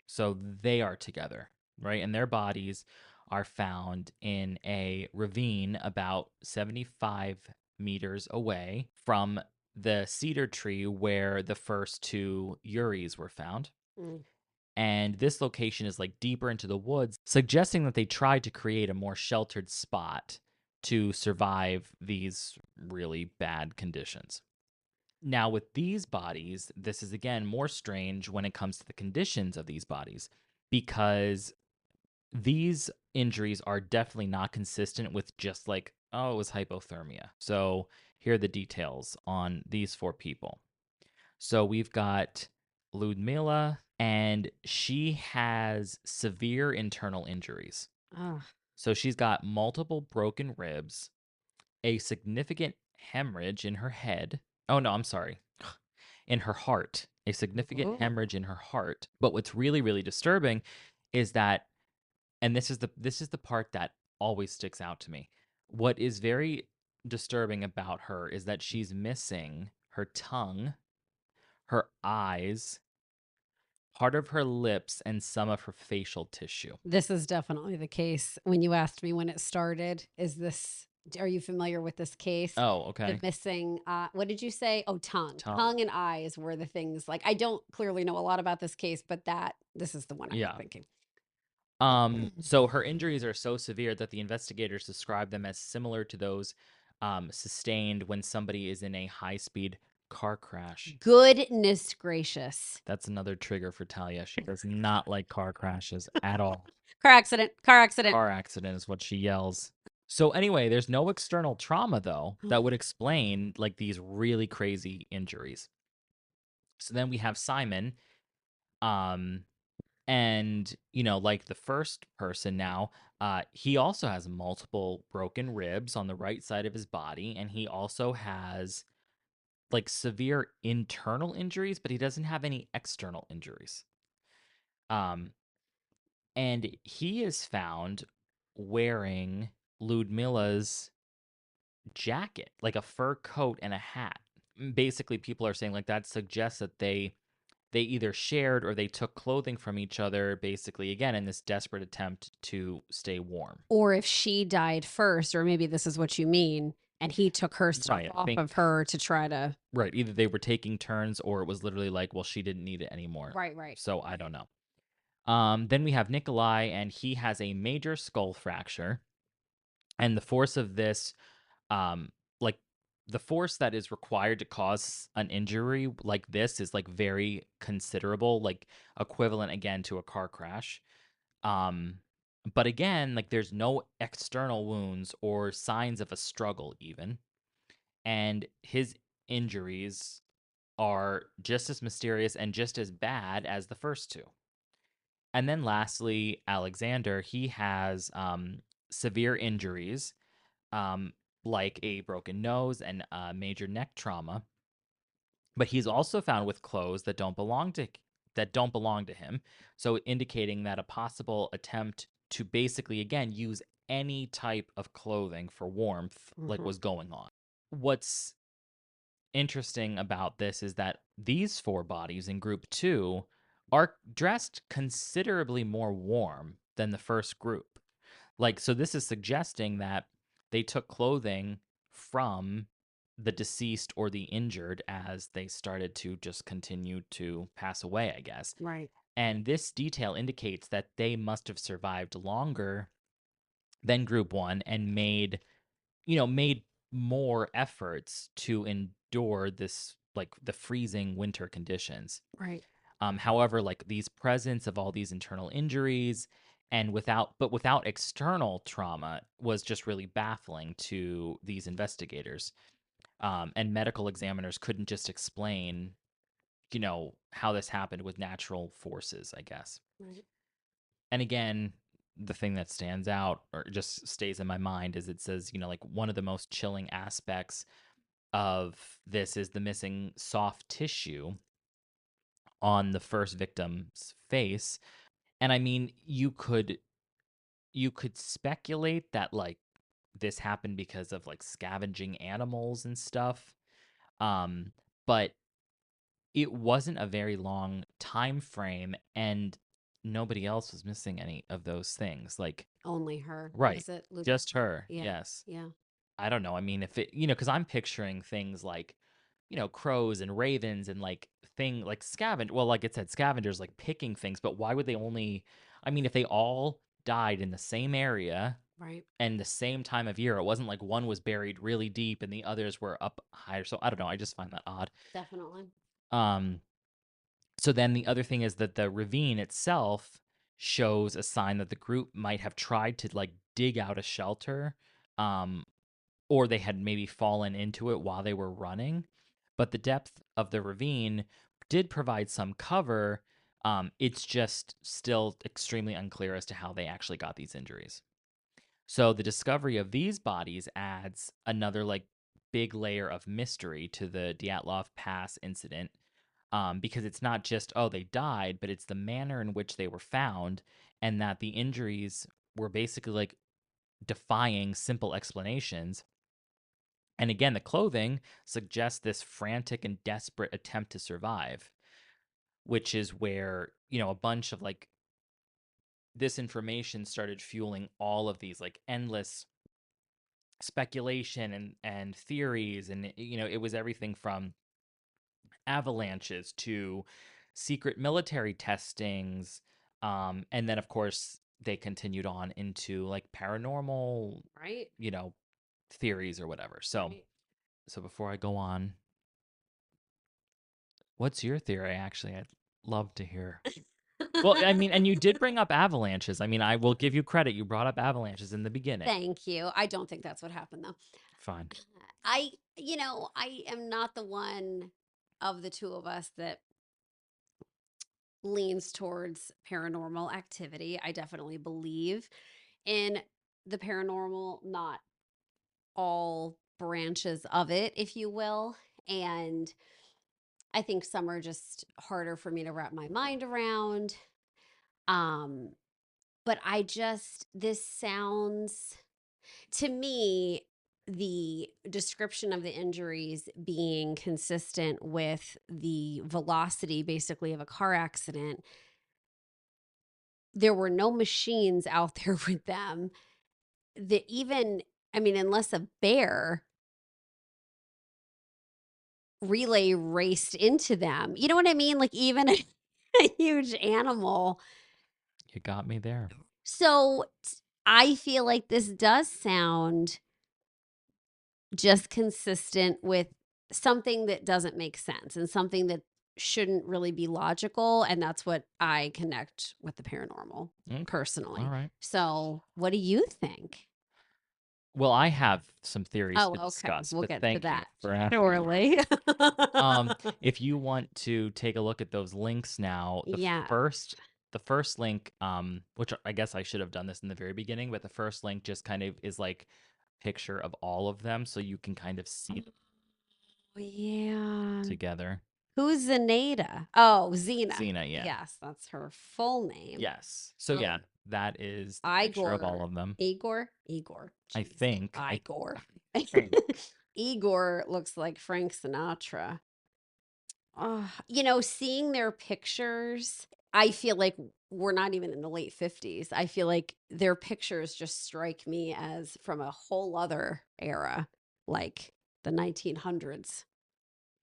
So they are together, right? And their bodies are found in a ravine about 75 meters away from the cedar tree where the first two Uris were found. Mm. And this location is like deeper into the woods, suggesting that they tried to create a more sheltered spot to survive these really bad conditions. Now, with these bodies, this is again more strange when it comes to the conditions of these bodies, because these injuries are definitely not consistent with just like, oh, it was hypothermia. So here are the details on these four people. So we've got Ludmila, and she has severe internal injuries. Oh, So she's got multiple broken ribs, a significant hemorrhage in her head. Oh, no, I'm sorry. In her heart, a significant oh. hemorrhage in her heart. But what's really, really disturbing is that, and this is the part that always sticks out to me. What is very disturbing about her is that she's missing her tongue, her eyes, part of her lips, and some of her facial tissue. This is definitely the case. When you asked me when it started, are you familiar with this case? Oh, The okay. missing, what did you say? Oh, tongue. Tongue. Tongue and eyes were the things like, I don't clearly know a lot about this case, but this is the one I was Yeah. thinking. So her injuries are so severe that the investigators describe them as similar to those sustained when somebody is in a high-speed car crash. Goodness gracious. That's another trigger for Talia. She does not like car crashes at all. Car accident. Car accident. Car accident is what she yells. So anyway, there's no external trauma though that would explain like these really crazy injuries. So then we have Simon, um, and like the first person now, he also has multiple broken ribs on the right side of his body, and he also has like severe internal injuries, but he doesn't have any external injuries. Um, and he is found wearing Ludmila's jacket, like a fur coat and a hat. Basically, people are saying like that suggests that they either shared or they took clothing from each other, basically, again, in this desperate attempt to stay warm. Or if she died first, or maybe this is what you mean, and he took her stuff Right. I off think, of her to try to. right. Either they were taking turns or it was literally like, well, she didn't need it anymore. Right, right. So I don't know. Then we have Nikolai, and he has a major skull fracture. And the force of this, um, like the force that is required to cause an injury like this is like very considerable, like equivalent again to a car crash. Um, but again, like there's no external wounds or signs of a struggle even. And his injuries are just as mysterious and just as bad as the first two. And then lastly, Alexander, he has severe injuries, um, like a broken nose and major neck trauma. But he's also found with clothes that don't belong to him, so indicating that a possible attempt to basically again use any type of clothing for warmth like Hmm. was going on. What's interesting about this is that these four bodies in group 2 are dressed considerably more warm than the first group. Like, so this is suggesting that they took clothing from the deceased or the injured as they started to just continue to pass away, I guess. Right. And this detail indicates that they must have survived longer than group 1 and made more efforts to endure this like the freezing winter conditions. Right. However, like these presence of all these internal injuries and without external trauma was just really baffling to these investigators. And medical examiners couldn't just explain, how this happened with natural forces, I guess. Right. And again, the thing that stands out or just stays in my mind is it says, like one of the most chilling aspects of this is the missing soft tissue on the first victim's face. And I mean, you could speculate that like this happened because of like scavenging animals and stuff. Um, but it wasn't a very long time frame and nobody else was missing any of those things. Like, Only her. right. Was it Luca? Just her. Yeah. Yes. Yeah. I don't know. I mean, if it, because I'm picturing things like, crows and ravens and like like scavenge. Well, like it said, scavengers like picking things, but why would they only? I mean, if they all died in the same area Right. and the same time of year, it wasn't like one was buried really deep and the others were up higher. So I don't know. I just find that odd. Definitely. Um. So then the other thing is that the ravine itself shows a sign that the group might have tried to like dig out a shelter. Um, or they had maybe fallen into it while they were running. But the depth of the ravine did provide some cover. It's just still extremely unclear as to how they actually got these injuries. So the discovery of these bodies adds another like big layer of mystery to the Dyatlov Pass incident. Because it's not just, oh, they died, but it's the manner in which they were found, and that the injuries were basically like defying simple explanations. And again, the clothing suggests this frantic and desperate attempt to survive, which is where, a bunch of like this information started fueling all of these like endless speculation and theories. And, it was everything from avalanches to secret military testings. And then, of course, they continued on into like paranormal, Right. you know, theories or whatever. So, Right. so before I go on, what's your theory? Actually, I'd love to hear. Well, I mean, and you did bring up avalanches. I mean, I will give you credit. You brought up avalanches in the beginning. Thank you. I don't think that's what happened though. Fine. I am not the one of the two of us that leans towards paranormal activity. I definitely believe in the paranormal, not all branches of it, if you will. And I think some are just harder for me to wrap my mind around. Um, but this sounds to me, the description of the injuries being consistent with the velocity basically of a car accident. There were no machines out there with them that even, I mean, unless a bear relay raced into them. You know what I mean? Like even a huge animal. You got me there. So I feel like this does sound just consistent with something that doesn't make sense and something that shouldn't really be logical. And that's what I connect with the paranormal Okay. All personally. right. So, what do you think? Well, I have some theories to Oh, okay. discuss, We'll but get to thank you that for asking. surely. If you want to take a look at those links now, the Yeah. first the first link, which I guess I should have done this in the very beginning, but the first link just kind of is like picture of all of them so you can kind of see them Oh, yeah. together. Who's Zenaida? Oh, Xena. Xena, yeah. Yes, that's her full name. Yes. So yeah, Oh, that is the picture of all Igor. of them. Igor. I Jeez. think. Igor. Think. Igor looks like Frank Sinatra. Oh, seeing their pictures, I feel like we're not even in the late 50s. I feel like their pictures just strike me as from a whole other era, like the 1900s.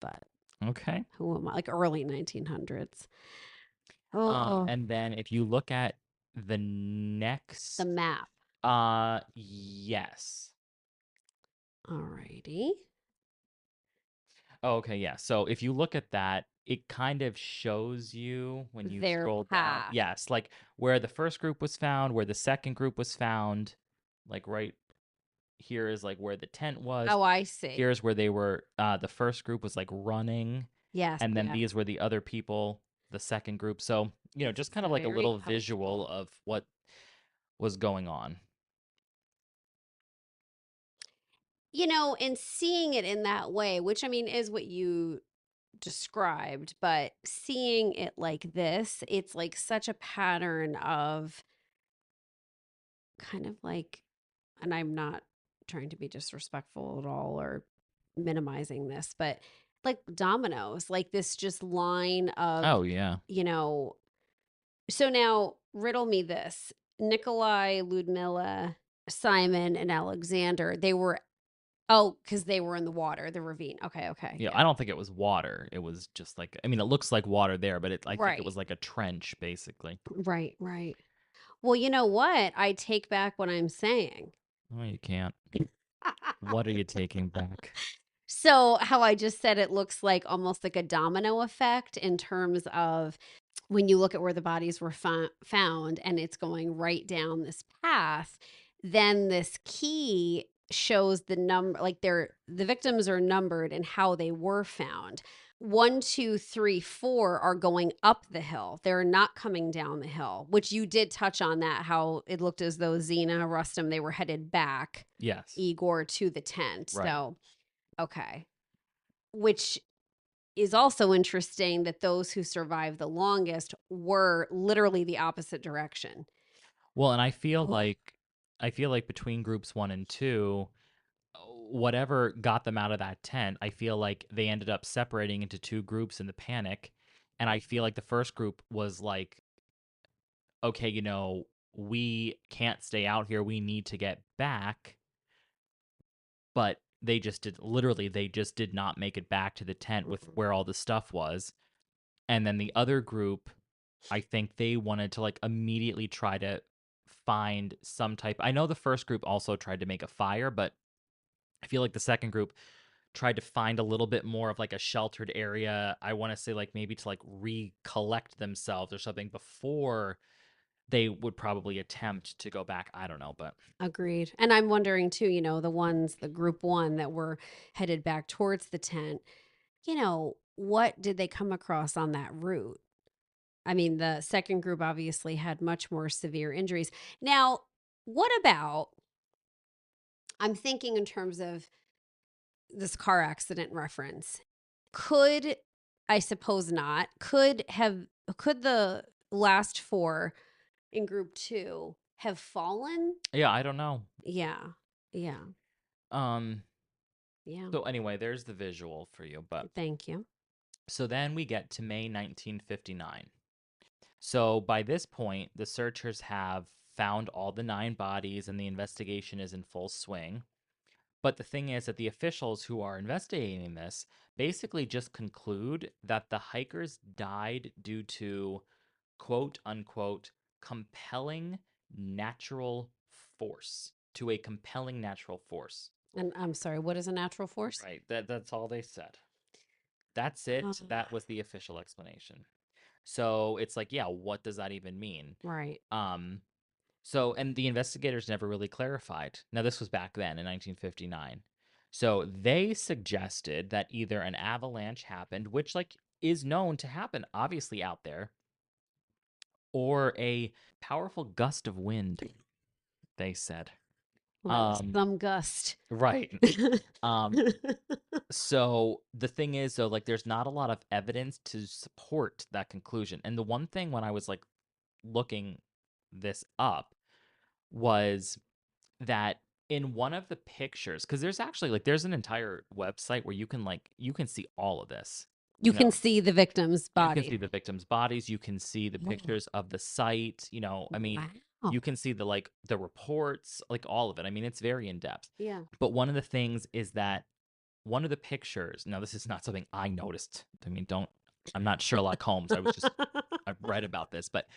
But Okay. who am I? Like early 1900s. Oh, And then if you look at the the next, map. yes. Alrighty. Oh, okay, yeah. So if you look at that, it kind of shows you when you Their scroll down, path. yes, like where the first group was found, where the second group was found, like right here is like where the tent was. Oh, I see. Here's where they were, the first group was like running, Yes, and then yes. these were the other people, the second group. So, This just is kind of like a very little visual helpful. of what was going on. And seeing it in that way, which I mean is what you described, but seeing it like this, it's like such a pattern of kind of like, and I'm not trying to be disrespectful at all or minimizing this, but like dominoes, like this just line of, Oh, yeah. you know, so now riddle me this. Nikolai, Ludmilla, Simon, and Alexander, they were, oh, because they were in the water, the ravine. Okay, okay, Yeah, yeah. I don't think it was water. It was just like, I mean, it looks like water there, but I think it Right, was like a trench, basically. right. Well, you know what? I take back what I'm saying. Oh, you can't. What are you taking back? So, how I just said it looks like almost like a domino effect in terms of when you look at where the bodies were found and it's going right down this path, then this key shows the number, like the victims are numbered and how they were found. One, two, three, four are going up the hill. They're not coming down the hill, which you did touch on that, how it looked as though Xena, Rustum, they were headed back, Yes. Igor to the tent. Right. So, okay. Which is also interesting that those who survived the longest were literally the opposite direction. Well, and Oh, I feel like between groups 1 and 2, whatever got them out of that tent, I feel like they ended up separating into two groups in the panic. And I feel like the first group was like, okay, we can't stay out here. We need to get back. But they just did not make it back to the tent with where all the stuff was. And then the other group, I think they wanted to like immediately try to find some type. I know the first group also tried to make a fire, but I feel like the second group tried to find a little bit more of like a sheltered area. I want to say like maybe to like recollect themselves or something before they would probably attempt to go back. I don't know, but agreed. And I'm wondering too, the group one that were headed back towards the tent, what did they come across on that route? I mean, the second group obviously had much more severe injuries. Now, what about, I'm thinking in terms of this car accident reference. Could, I suppose not, could the last four in group two have fallen? yeah, I don't know. Yeah. Yeah. Um Yeah. so anyway, there's the visual for you, but Thank you. so then we get to May 1959. So by this point, the searchers have found all the 9 bodies and the investigation is in full swing. But the thing is that the officials who are investigating this basically just conclude that the hikers died due to quote unquote compelling natural force. To a compelling natural force. And I'm sorry, what is a natural force? Right. That's all they said. That's Uh, it. That was the official explanation. So it's like, yeah, what does that even mean? right. Um, so, and the investigators never really clarified. Now, this was back then in 1959. So they suggested that either an avalanche happened, which like is known to happen obviously out there, or a powerful gust of wind, they said. Well, that was Um, some gust. right. Um, so the thing is, though, like, there's not a lot of evidence to support that conclusion. And the one thing when I was like looking this up was that in one of the pictures, because there's actually like there's an entire website where you can see all of this. You You can know, see the victim's you can body. see the victims' bodies, you can see the Oh, pictures of the site, I mean, wow. you can see the reports, like all of it. I mean, it's very in depth. Yeah. But one of the things is that one of the pictures, now this is not something I noticed. I mean, don't I'm not Sherlock Holmes. I've read about this, but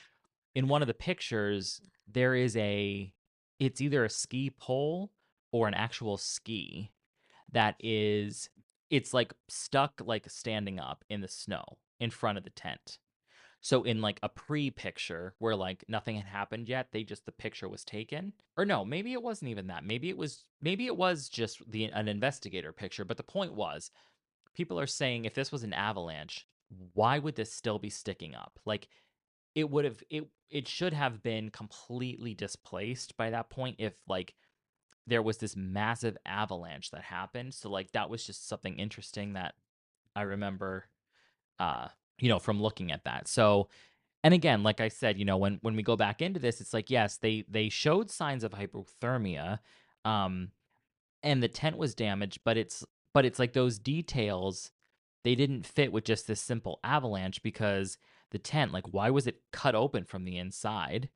in one of the pictures there is a it's either a ski pole or an actual ski that is it's like stuck like standing up in the snow in front of the tent. So in like a pre-picture where like nothing had happened yet, the picture was taken. Or no, maybe it wasn't even that. Maybe it was just the an investigator picture, but the point was people are saying if this was an avalanche, why would this still be sticking up? Like it should have been completely displaced by that point if like there was this massive avalanche that happened. So like that was just something interesting that I remember uh from looking at that. So and again, like I said, when we go back into this, it's like yes, they showed signs of hypothermia um and the tent was damaged, but it's like those details they didn't fit with just this simple avalanche because the tent, like why was it cut open from the inside?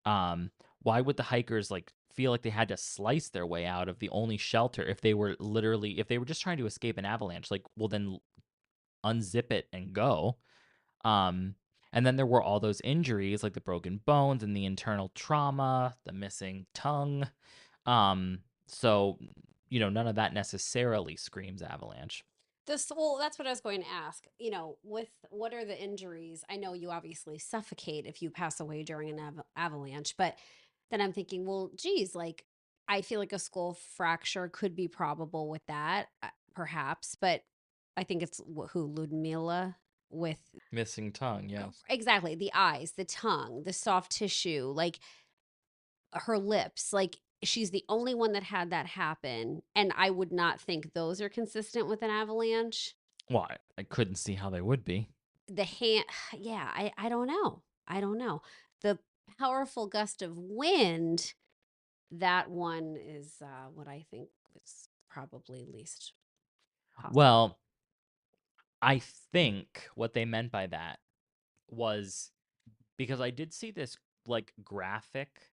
Um, why would the hikers like feel like they had to slice their way out of the only shelter if they were just trying to escape an avalanche? Like, well then unzip it and go. Um, and then there were all those injuries like the broken bones and the internal trauma, the missing tongue. So none of that necessarily screams avalanche. Well, that's what I was going to ask. With what are the injuries? I know you obviously suffocate if you pass away during an avalanche, but then I'm thinking, well, geez, like I feel like a skull fracture could be probable with that, perhaps. But I think it's who Ludmilla with Missing tongue, yes. exactly the eyes, the tongue, the soft tissue, like her lips. Like she's the only one that had that happen, and I would not think those are consistent with an avalanche. Well, I couldn't see how they would be. The hand, yeah, I don't know. I don't know. The powerful gust of wind, that one is what I think is probably least possible. Well, I think what they meant by that was because I did see this like graphic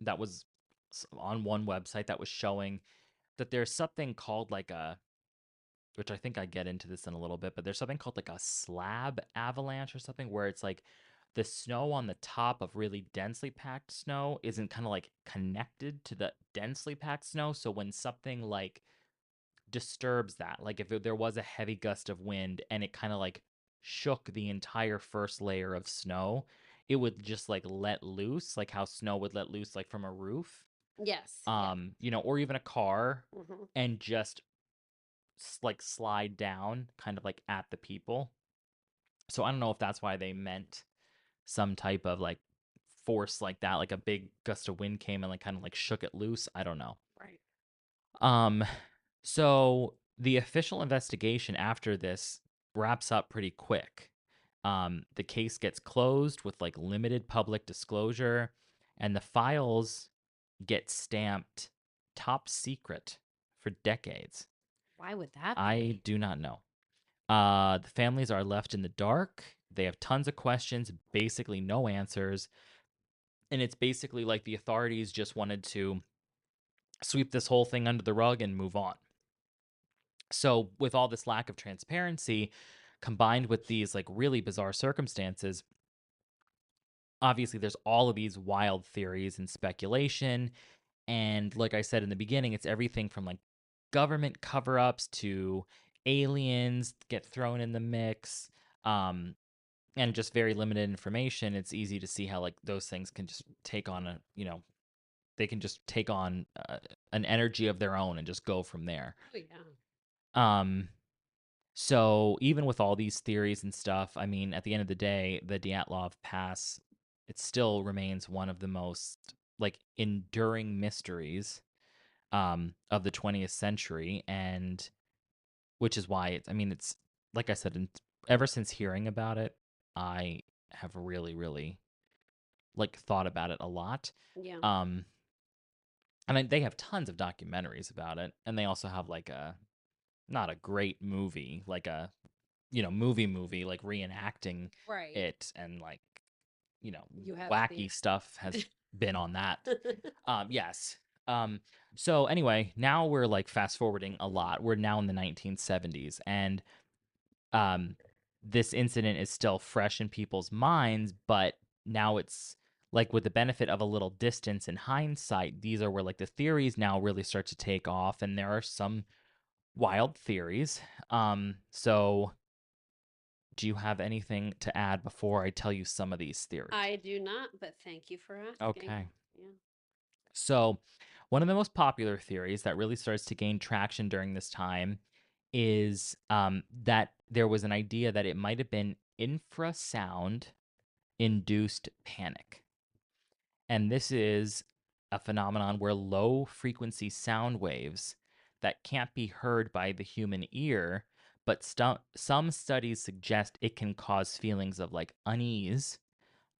that was on one website that was showing that there's something called like a which I think I get into this in a little bit, but there's something called like a slab avalanche or something where it's like the snow on the top of really densely packed snow isn't kind of like connected to the densely packed snow. So when something like disturbs that, like if there was a heavy gust of wind and it kind of like shook the entire first layer of snow, it would just like let loose, like how snow would let loose like from a roof, Yes, yeah. or even a car, Hmm. and just like slide down kind of like at the people. So I don't know if that's why they meant some type of like force like that, like a big gust of wind came and like kind of like shook it loose. I don't know. Right. Um so the official investigation after this wraps up pretty quick. The case gets closed with like limited public disclosure and the files get stamped top secret for decades. Why would that I be? do not know. The families are left in the dark. They have tons of questions, basically no answers. And it's basically like the authorities just wanted to sweep this whole thing under the rug and move on. So, with all this lack of transparency combined with these like really bizarre circumstances, obviously there's all of these wild theories and speculation. And like I said in the beginning, it's everything from like government cover ups to aliens get thrown in the mix. Um, and just very limited information, it's easy to see how like those things can just take on they can just take on an energy of their own and just go from there. Oh yeah. Um, so even with all these theories and stuff, I mean, at the end of the day, the Dyatlov Pass, it still remains one of the most like enduring mysteries of the 20th century, and which is why it's, I mean, it's like I said, ever since hearing about it, I have really, really like thought about it a lot. Yeah. Um, they have tons of documentaries about it, and they also have like a not a great movie, like a movie like reenacting Right. it, and like you know You have seen wacky stuff has been on that. it. Yes. Um, so anyway, now we're like fast forwarding a lot. We're now in the 1970s, and um, this incident is still fresh in people's minds, but now it's like with the benefit of a little distance in hindsight, these are where like the theories now really start to take off, and there are some wild theories. So do you have anything to add before I tell you some of these theories? I do not, but thank you for asking. Okay. Yeah. So, one of the most popular theories that really starts to gain traction during this time is that there was an idea that it might have been infrasound induced panic. And this is a phenomenon where low frequency sound waves that can't be heard by the human ear, but some studies suggest it can cause feelings of like unease,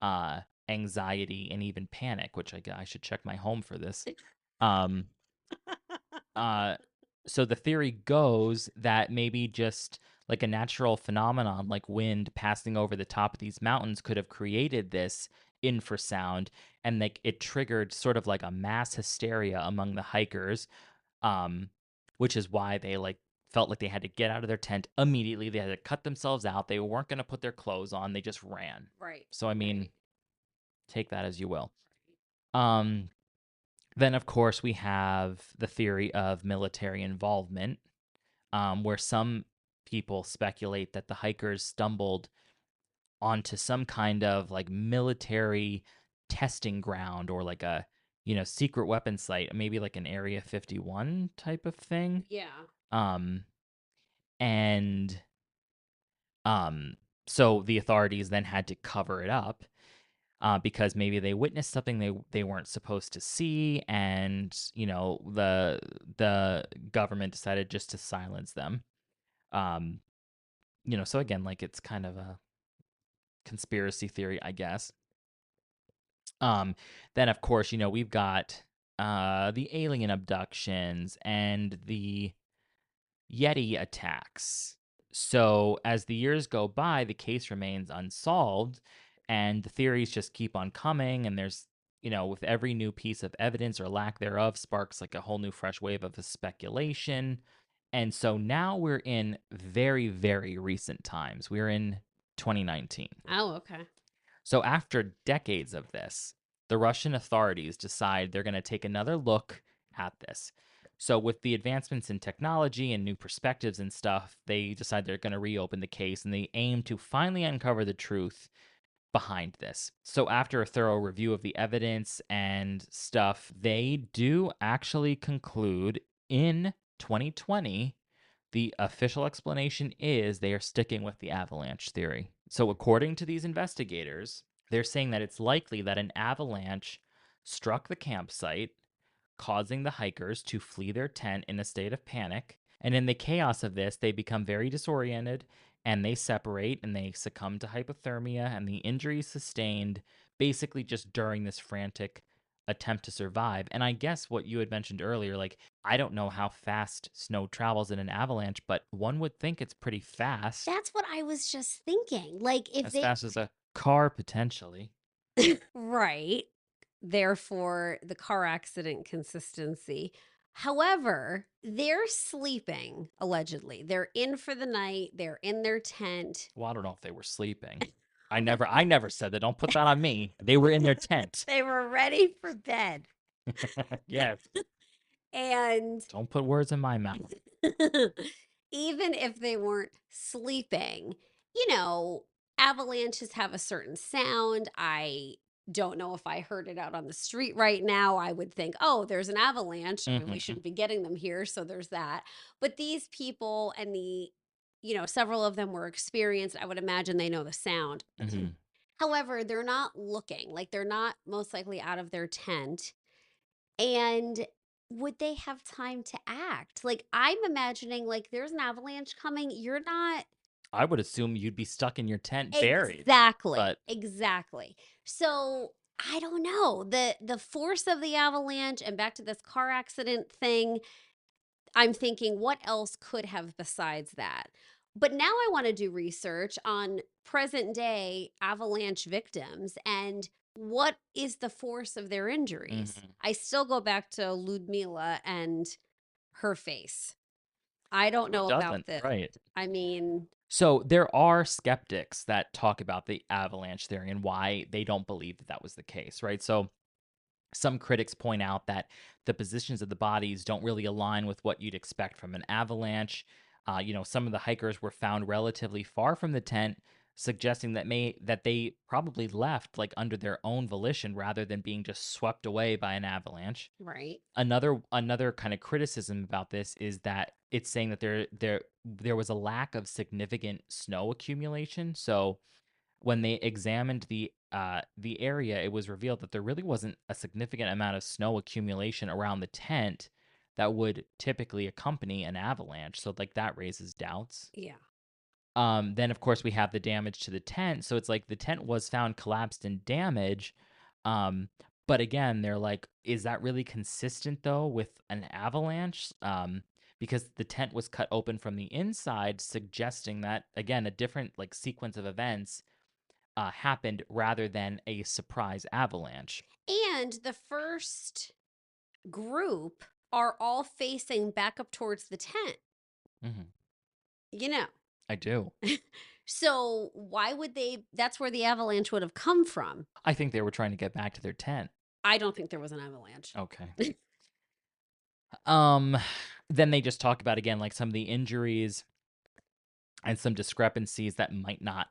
uh, anxiety, and even panic, which I should check my home for this. Um, uh, so the theory goes that maybe just like a natural phenomenon like wind passing over the top of these mountains could have created this infrasound, and like it triggered sort of like a mass hysteria among the hikers, um which is why they like felt like they had to get out of their tent immediately. They had to cut themselves out. They weren't going to put their clothes on. They just ran. Right. So I mean, Right. take that as you will. um then, of course, we have the theory of military involvement, where some people speculate that the hikers stumbled onto some kind of like military testing ground, or like a secret weapon site, maybe like an Area 51 type of thing. Yeah. Um, and um, so the authorities then had to cover it up, because maybe they witnessed something they weren't supposed to see, and the government decided just to silence them. Um, so again, like it's kind of a conspiracy theory, I guess. Um, then of course, we've got the alien abductions and the Yeti attacks. So, as the years go by, the case remains unsolved, and the theories just keep on coming. And there's, with every new piece of evidence or lack thereof, sparks like a whole new fresh wave of speculation. And so now we're in very, very recent times. We're in 2019. Oh, okay. So, after decades of this, the Russian authorities decide they're going to take another look at this. So, with the advancements in technology and new perspectives and stuff, they decide they're going to reopen the case, and they aim to finally uncover the truth behind this. So, after a thorough review of the evidence and stuff, they do actually conclude in 2020 the official explanation is they are sticking with the avalanche theory. So, according to these investigators, they're saying that it's likely that an avalanche struck the campsite, causing the hikers to flee their tent in a state of panic. And in the chaos of this, they become very disoriented, and they separate, and they succumb to hypothermia and the injuries sustained basically just during this frantic attempt to survive. And I guess what you had mentioned earlier, like, I don't know how fast snow travels in an avalanche, but one would think it's pretty fast, That's what I was just thinking. Like, if as they, fast as a car potentially. right, therefore the car accident consistency. However, they're sleeping, allegedly. They're in for the night, they're in their tent. Well, I don't know if they were sleeping. I never said that. Don't put that on me. They were in their tent. They were ready for bed. Yes. And Don't put words in my mouth. even if they weren't sleeping, avalanches have a certain sound. I don't know if I heard it out on the street right now. I would think, oh, there's an avalanche. I mean, we Mm-hmm. shouldn't be getting them here. So there's that. But these people several of them were experienced. I would imagine they know the sound. Mm-hmm. However, they're not looking, like, they're not most likely out of their tent, and would they have time to act? Like, I'm imagining, like, there's an avalanche coming, you're not. I would assume you'd be stuck in your tent buried, Exactly, but exactly. So, I don't know, the force of the avalanche, and back to this car accident thing, I'm thinking, what else could have besides that? But now I want to do research on present day avalanche victims and what is the force of their injuries. mhm. I still go back to Ludmila and her face. I don't Who know about doesn't? this. Right. I mean, So there are skeptics that talk about the avalanche theory and why they don't believe that that was the case, right? So some critics point out that the positions of the bodies don't really align with what you'd expect from an avalanche. Some of the hikers were found relatively far from the tent, suggesting that they probably left like under their own volition rather than being just swept away by an avalanche. right. Another kind of criticism about this is that it's saying that there was a lack of significant snow accumulation. So when they examined the area, it was revealed that there really wasn't a significant amount of snow accumulation around the tent that would typically accompany an avalanche. So like that raises doubts. Yeah. Then of course we have the damage to the tent. So it's like the tent was found collapsed and damaged. Um, but again, they're like, is that really consistent though with an avalanche? Because the tent was cut open from the inside, suggesting that again, a different like sequence of events happened rather than a surprise avalanche. And the first group are all facing back up towards the tent, Hmm. you know. I do. So why would they? That's where the avalanche would have come from. I think they were trying to get back to their tent. I don't think there was an avalanche. Okay. Um, then they just talk about again like some of the injuries and some discrepancies that might not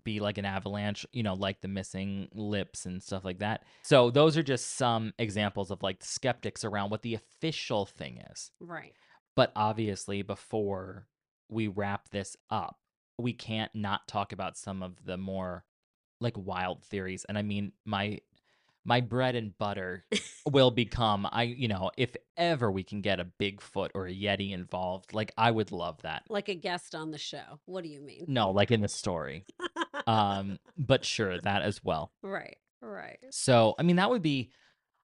be like an avalanche, like the missing lips and stuff like that. So those are just some examples of like skeptics around what the official thing is. Right. But obviously, before we wrap this up, we can't not talk about some of the more like wild theories. And I mean, my bread and butter will become if ever we can get a Bigfoot or a Yeti involved, like I would love that. Like a guest on the show. What do you mean? No, like in the story. But sure, that as well. Right. Right. So, I mean, that would be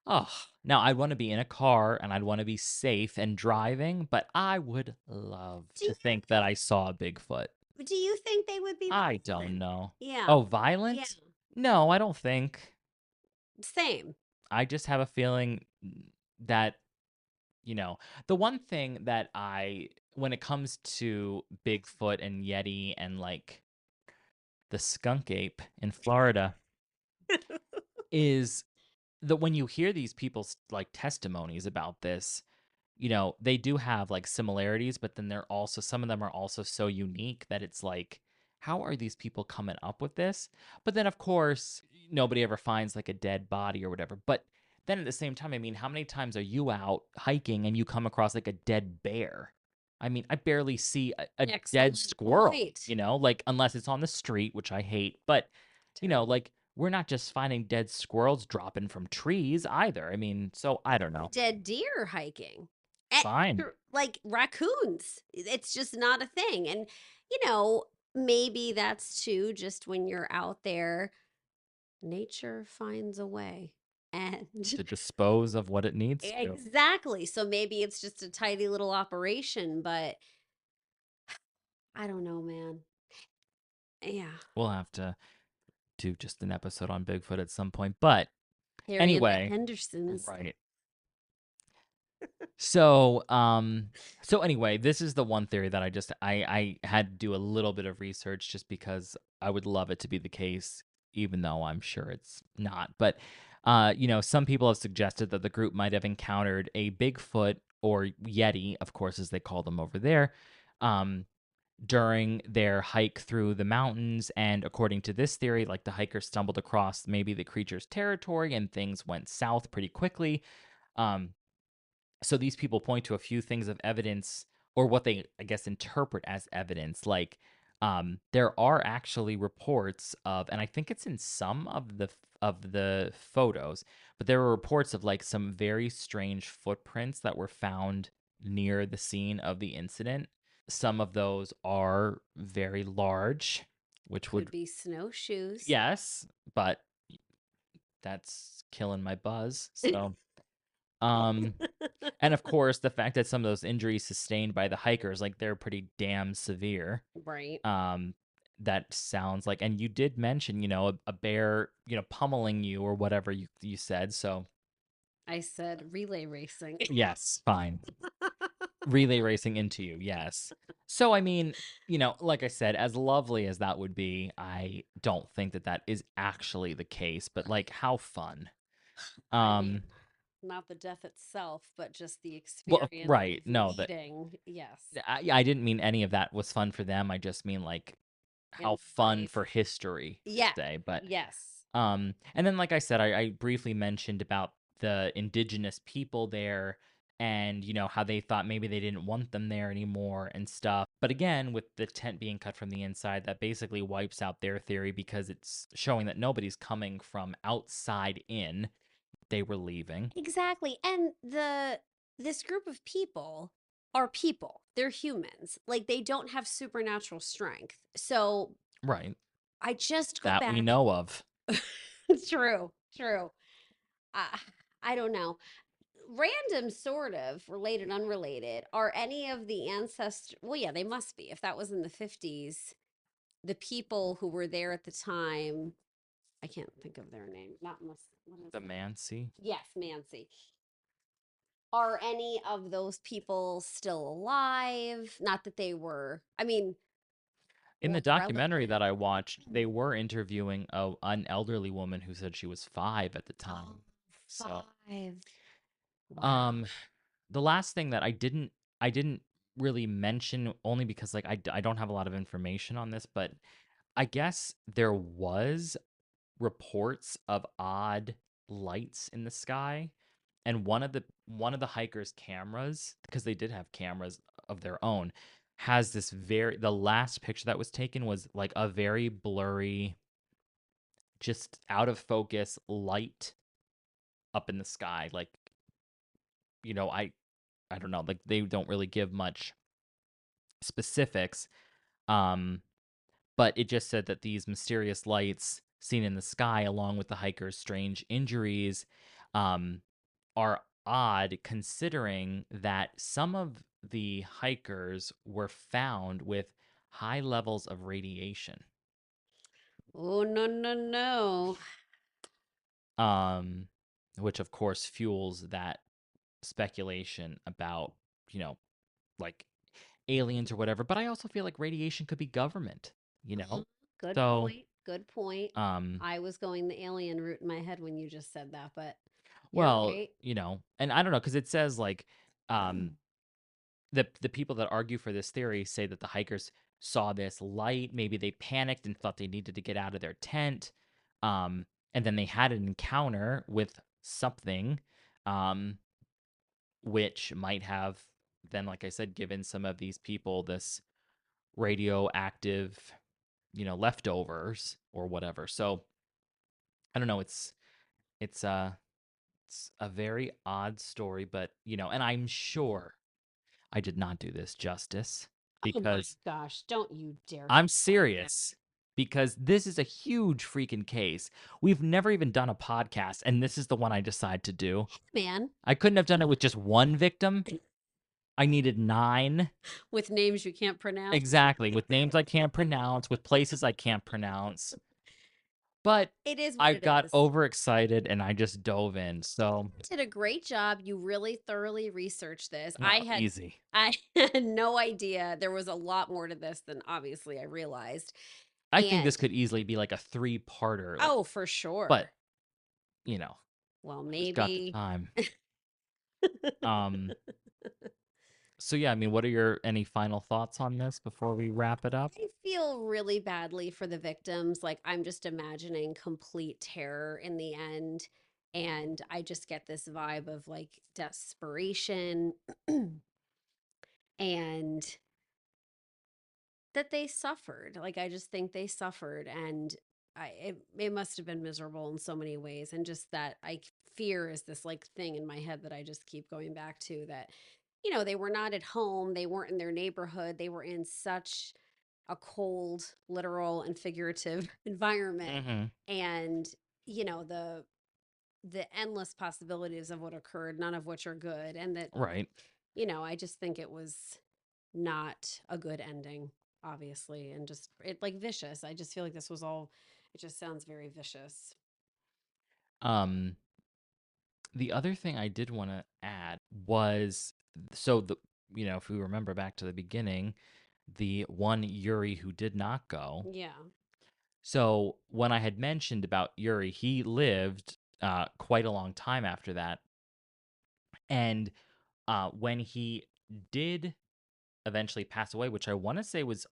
oh, now I'd want to be in a car and I'd want to be safe and driving, but I would love Do to you think that I saw a Bigfoot. do you think they would be I don't violent? know. Yeah. Oh, Yeah. violent? No, I don't think. Same. I just have a feeling that, you know, the one thing that when it comes to Bigfoot and Yeti and like the skunk ape in Florida, is that when you hear these people's like testimonies about this, they do have like similarities, but then they're also some of them are also so unique that it's like, how are these people coming up with this? But then of course, nobody ever finds like a dead body or whatever. But then at the same time, I mean, how many times are you out hiking and you come across like a dead bear? I mean, I barely see a dead Excellent squirrel, point. like unless it's on the street, which I hate. But, Terrible. like we're not just finding dead squirrels dropping from trees either. I mean, so I don't know. Dead deer hiking. Eh, Fine. like raccoons. It's just not a thing. And, you know, maybe that's too just when you're out there, nature finds a way. And To dispose of what it needs to. exactly. So maybe it's just a tidy little operation, but I don't know, man. Yeah. We'll have to do just an episode on Bigfoot at some point. But Harry and the anyway, Hendersons. right. So anyway, this is the one theory that I had to do a little bit of research just because I would love it to be the case, even though I'm sure it's not. But some people have suggested that the group might have encountered a Bigfoot or Yeti, of course, as they call them over there, um, during their hike through the mountains. And according to this theory, like the hikers stumbled across maybe the creature's territory and things went south pretty quickly. Um, so these people point to a few things of evidence or what they, I guess, interpret as evidence, like There are actually reports of, and I think it's in some of the photos, but there were reports of like some very strange footprints that were found near the scene of the incident. Some of those are very large, which Could would, be snowshoes. yes, but that's killing my buzz. So, um, and of course, the fact that some of those injuries sustained by the hikers, like they're pretty damn severe. Right. Um, that sounds like, and you did mention, a bear, pummeling you or whatever you said. So I said relay racing. yes, fine. Relay racing into you, yes. So I mean, like I said, as lovely as that would be, I don't think that that is actually the case. But like, how fun. I mean, Um, not the death itself, but just the well, experience right. of No, that meeting. Yes. I didn't mean any of that was fun for them. I just mean like how In fun life. for history to Yeah. say. But Yes. and then like I said, I briefly mentioned about the indigenous people there and how they thought maybe they didn't want them there anymore and stuff. But again, with the tent being cut from the inside, that basically wipes out their theory because it's showing that nobody's coming from outside in. They were leaving. Exactly. And this group of people are people. They're humans. Like they don't have supernatural strength. So Right. I just go That we back. know of. True. True. Uh, I don't know. Random, sort of related, unrelated. Are any of the ancestors? Well, yeah, they must be. If that was in the 50s, the people who were there at the time, I can't think of their name. Not Mus. What is The it? Mansi. Yes, Mansi. Are any of those people still alive? Not that they were, I mean, In the or documentary relevant. that I watched, they were interviewing an elderly woman who said she was 5 at the Oh, time. So, 5. Wow. um, the last thing that I didn't really mention only because like I don't have a lot of information on this, but I guess there was reports of odd lights in the sky, and one of the hikers' cameras, because they did have cameras of their own, has this very the last picture that was taken was like a very blurry, just out of focus light up in the sky. Like, I don't know, like they don't really give much specifics. Um, but it just said that these mysterious lights seen in the sky, along with the hiker's strange injuries, um, are odd considering that some of the hikers were found with high levels of radiation, Oh, no, no, no. um, which of course fuels that speculation about, you know, like aliens or whatever. But I also feel like radiation could be government, you know? Good So, point. Good point. um, I was going the alien route in my head when you just said that, but you're well, right. and I don't know, because it says like, um, the people that argue for this theory say that the hikers saw this light, maybe they panicked and thought they needed to get out of their tent, um, and then they had an encounter with something, um, which might have then, like I said, given some of these people this radioactive, leftovers or whatever. So I don't know. It's a very odd story, but and I'm sure I did not do this justice Oh my because gosh, don't you dare I'm say that. serious. Because this is a huge freaking case. We've never even done a podcast, and this is the one I decide to do. Man, I couldn't have done it with just one victim. I needed 9. with names you can't pronounce. Exactly, with names I can't pronounce, with places I can't pronounce. But It is what I it got is. overexcited and I just dove in. So, Did a great job. You really thoroughly researched this. oh, easy. I had no idea there was a lot more to this than obviously I realized. I think this And could easily be like a 3-parter, like, oh, for but sure. you know, Well, who's got the maybe. time? Um, so yeah, I mean, what are your any final thoughts on this before we wrap it up? I feel really badly for the victims. Like, I'm just imagining complete terror in the end. And I just get this vibe of like desperation and that they suffered. Like, I just think they suffered, and it must have been miserable in so many ways. And just that I fear is this like thing in my head that I just keep going back to, that, they were not at home, they weren't in their neighborhood, they were in such a cold, literal and figurative environment. Mhm. And, the endless possibilities of what occurred, none of which are good. And that, Right. I just think it was not a good ending, obviously, and just it like vicious. I just feel like this was all, it just sounds very vicious. Um, the other thing I did want to add was, so if we remember back to the beginning, the one Yuri who did not go. Yeah. So when I had mentioned about Yuri, he lived quite a long time after that, and when he did eventually pass away, which I want to say was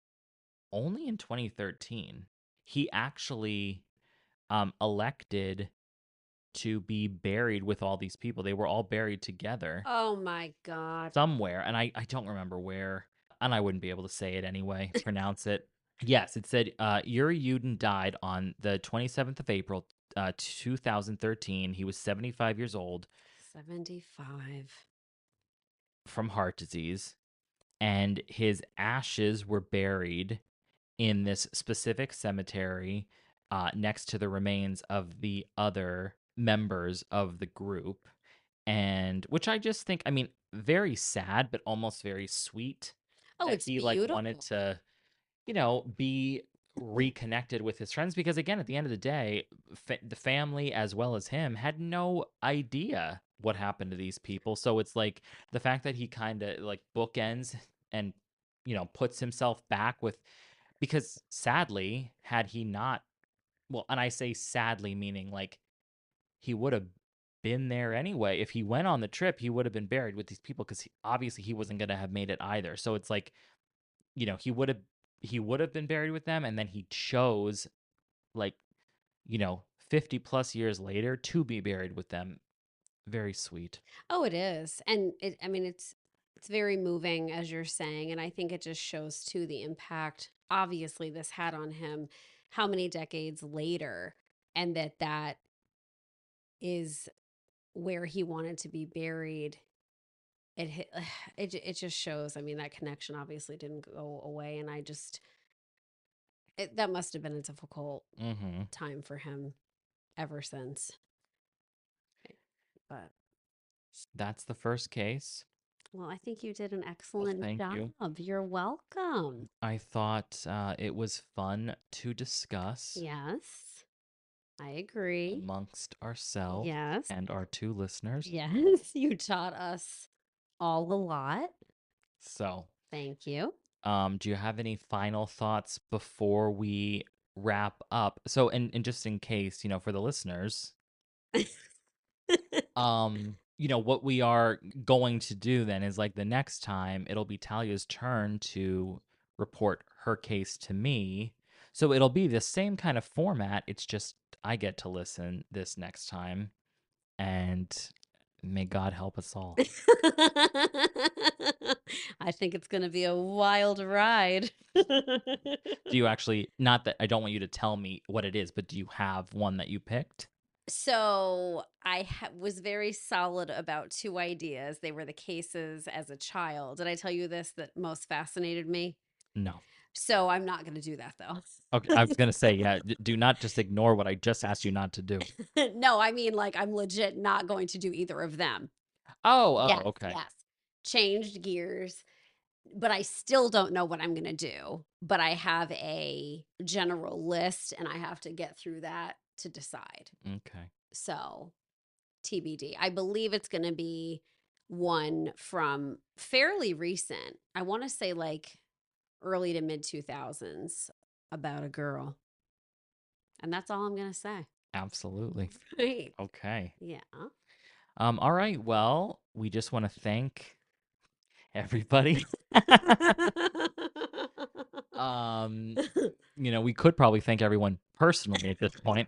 only in 2013, he actually elected to be buried with all these people. They were all buried together Oh my God. somewhere, and I don't remember where, and I wouldn't be able to say it anyway, pronounce it. Yes, it said Yuri Yudin died on the 27th of April, 2013. He was 75 years old 75. from heart disease, and his ashes were buried in this specific cemetery next to the remains of the other members of the group. And which I just think, I mean, very sad, but almost very sweet Oh, that it's he like wanted beautiful. to, be reconnected with his friends because again, at the end of the day, the family as well as him had no idea what happened to these people. So it's like the fact that he kind of like bookends and puts himself back with, because sadly, had he not, well, and I say sadly meaning like he would have been there anyway. If he went on the trip, he would have been buried with these people because obviously he wasn't going to have made it either. So it's like, he would have been buried with them, and then he chose like 50 plus years later to be buried with them. Very sweet. Oh, it is. And I mean, it's very moving, as you're saying, and I think it just shows too the impact obviously this had on him how many decades later, and that is where he wanted to be buried. It just shows, I mean, that connection obviously didn't go away, and that must have been a difficult Mm-hmm. time for him ever since. But That's the first case. well, I think you did an Well, excellent thank job. you. You're welcome. I thought it was fun to discuss Yes, I agree. amongst ourselves Yes. and our two listeners. Yes, you taught us all a lot. So, Thank you. do you have any final thoughts before we wrap up? So, and just in case, for the listeners, what we are going to do then is like the next time it'll be Talia's turn to report her case to me. So it'll be the same kind of format. It's just I get to listen this next time, and may God help us all. I think it's going to be a wild ride. Do you actually, not that I don't want you to tell me what it is, but do you have one that you picked? So I was very solid about two ideas. They were the cases as a child. Did I tell you this that most fascinated me? No. So I'm not going to do that Okay, I was though. gonna say, yeah, do not just ignore what I just asked you not to do. No, I mean, like, I'm legit not going to do either of them. Oh, Yes, okay. yes. Changed gears, but I still don't know what I'm going to do. But I have a general list, and I have to get through that to decide. Okay. So, TBD. I believe it's going to be one from fairly recent. I want to say like early to mid 2000s, about a girl. And that's all I'm going to say. Absolutely. Right. Okay. Yeah. All right. Well, we just want to thank everybody. um, we could probably thank everyone personally at this point.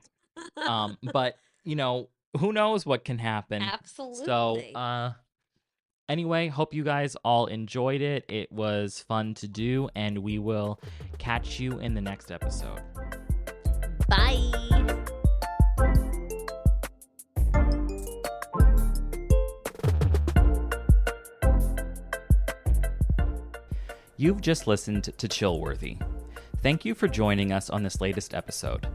But who knows what can happen. So, Absolutely. Anyway, hope you guys all enjoyed it. It was fun to do, and we will catch you in the next episode. Bye. You've just listened to Chillworthy. Thank you for joining us on this latest episode.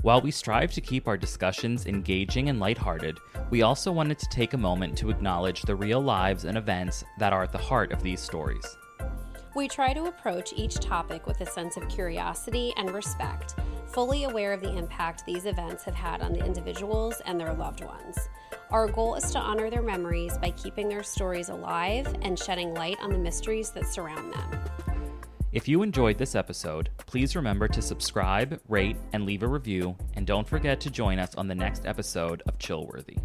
While we strive to keep our discussions engaging and lighthearted, we also wanted to take a moment to acknowledge the real lives and events that are at the heart of these stories. We try to approach each topic with a sense of curiosity and respect, fully aware of the impact these events have had on the individuals and their loved ones. Our goal is to honor their memories by keeping their stories alive and shedding light on the mysteries that surround them. If you enjoyed this episode, please remember to subscribe, rate, and leave a review, and don't forget to join us on the next episode of Chillworthy.